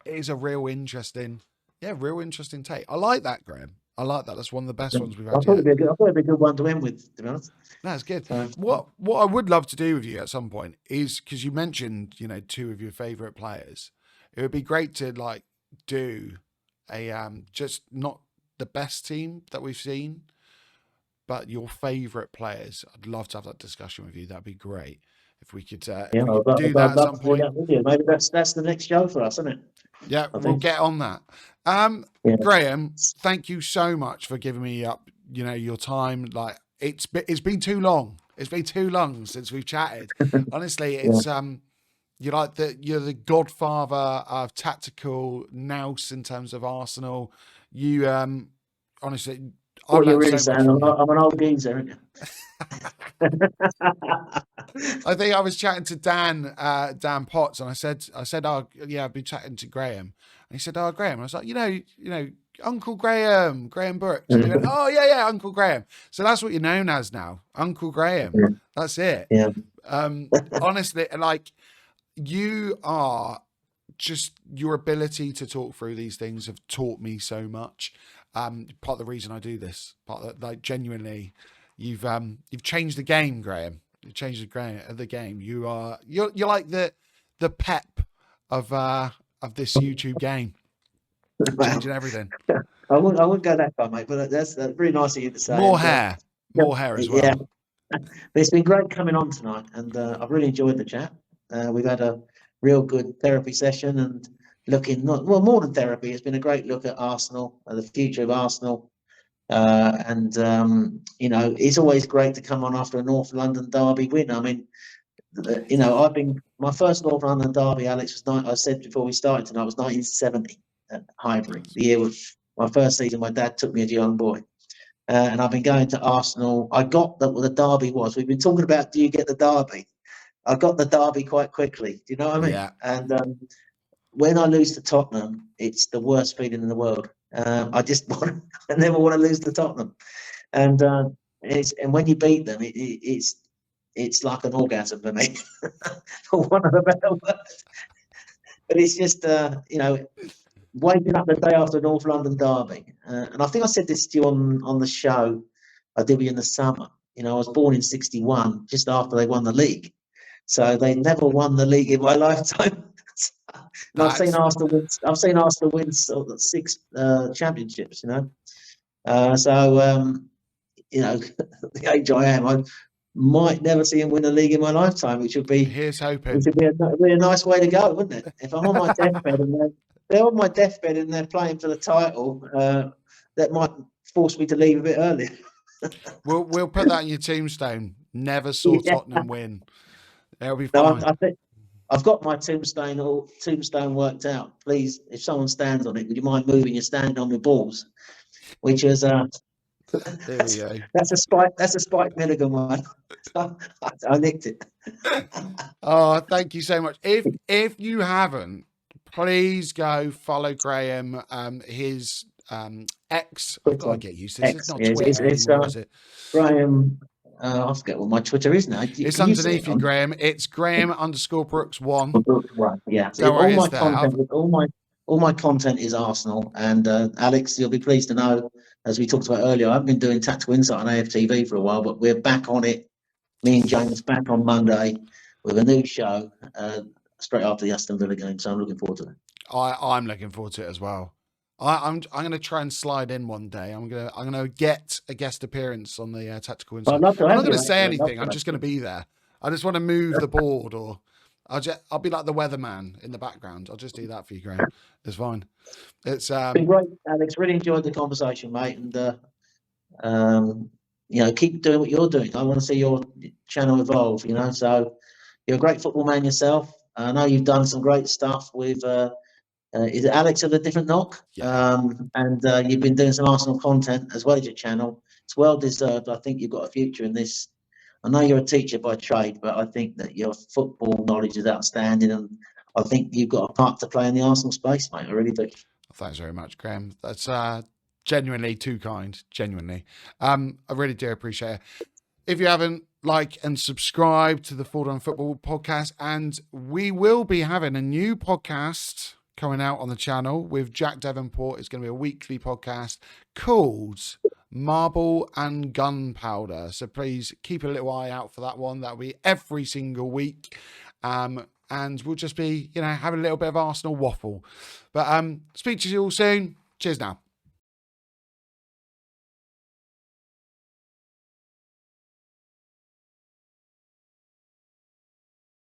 is a real interesting take. I like that, Graham. I like that. That's one of the best ones we've had. I thought it'd be a good one to end with, to be honest. That's good. What I would love to do with you at some point is, because you mentioned, 2 of your favourite players, it would be great to like do a just not the best team that we've seen, but your favourite players. I'd love to have that discussion with you. That'd be great. If we could, do that at some point. Maybe that's the next show for us, isn't it? Yeah, we'll get on that. Graham, thank you so much for giving me up, your time. Like it's been too long. It's been too long since we've chatted. Honestly, Yeah. it's you're the godfather of tactical nous in terms of Arsenal. You honestly, I've What you're learned really so much saying, from you. I'm an old geezer, aren't you? I think I was chatting to Dan Potts, and I said, oh yeah, I've been chatting to Graham, and he said, oh Graham, I was like, you know, Uncle Graham Brooks, and he went, oh yeah, Uncle Graham. So that's what you're known as now, Uncle Graham. Yeah. That's it. Yeah. Honestly, like you are just your ability to talk through these things have taught me so much. Part of the reason I do this, like genuinely, you've changed the game, Graham. You've changed the game. You're like the Pep of this YouTube game, Wow. changing everything. I wouldn't go that far, mate, but that's really nice of you to say. More And, hair as yeah, well. but it's been great coming on tonight, and I've really enjoyed the chat. We've had a real good therapy session, and looking more than therapy. It's been a great look at Arsenal, the future of Arsenal, and it's always great to come on after a North London derby win. I mean, I've been my first North London derby, Alex, I said before we started tonight, was 1970 at Highbury. The year was my first season. My dad took me as a young boy. And I've been going to Arsenal. I got what the derby was. We've been talking about, do you get the derby? I got the derby quite quickly. Do you know what I mean? Yeah. And when I lose to Tottenham, it's the worst feeling in the world. I never want to lose to Tottenham. And when you beat them, it's like an orgasm for me, for one of the better words. But it's just waking up the day after North London derby, and I think I said this to you on the show I did with you in the summer. I was born in '61, just after they won the league, so they never won the league in my lifetime. And I've seen Arsenal win. I've seen Arsenal win six championships. The age I am, I might never see him win a league in my lifetime, which would be Here's hoping. which would be a nice way to go, wouldn't it? If I'm on my deathbed and they're on my deathbed and they're playing for the title, that might force me to leave a bit earlier. We'll put that in your tombstone. Never saw Tottenham win. It'll be fine. No, I think I've got my tombstone worked out. Please, if someone stands on it, would you mind moving your stand on your balls? Which is There we go. that's a Spike Milligan one. I nicked it. Oh, thank you so much. If you haven't, please go follow Graham. His X. I've got to get used to this. It's not Twitter anymore, is it? Graham. I forget what my Twitter is now. It's underneath you, Graham. It's Graham_Brooks1. Right. Yeah. Don't worry, all my content is Arsenal. And Alex, you'll be pleased to know, as we talked about earlier, I've been doing Tactical Insight on AFTV for a while, but we're back on it. Me and James back on Monday with a new show straight after the Aston Villa game. So I'm looking forward to it. I'm looking forward to it as well. I'm going to try and slide in one day. I'm going to get a guest appearance on the Tactical Insight. I'm not going to say anything. I'm just going to be there. I just want to move the board, or I'll be like the weatherman in the background. I'll just do that for you, Graham. It's fine. It's been great, Alex. Really enjoyed the conversation, mate. And keep doing what you're doing. I want to see your channel evolve. So you're a great football man yourself. I know you've done some great stuff with. Is it Alex of the Different Knock? Yeah. And you've been doing some Arsenal content as well as your channel. It's well deserved. I think you've got a future in this. I know you're a teacher by trade, but I think that your football knowledge is outstanding, and I think you've got a part to play in the Arsenal space, mate. I really do. Thanks very much, Graham. That's genuinely too kind. Genuinely, I really do appreciate it. If you haven't, like and subscribe to the Forward on Football podcast, and we will be having a new podcast coming out on the channel with Jack Davenport. It's going to be a weekly podcast called Marble and Gunpowder. So please keep a little eye out for that one. That'll be every single week. And we'll just be, having a little bit of Arsenal waffle. But speak to you all soon. Cheers now.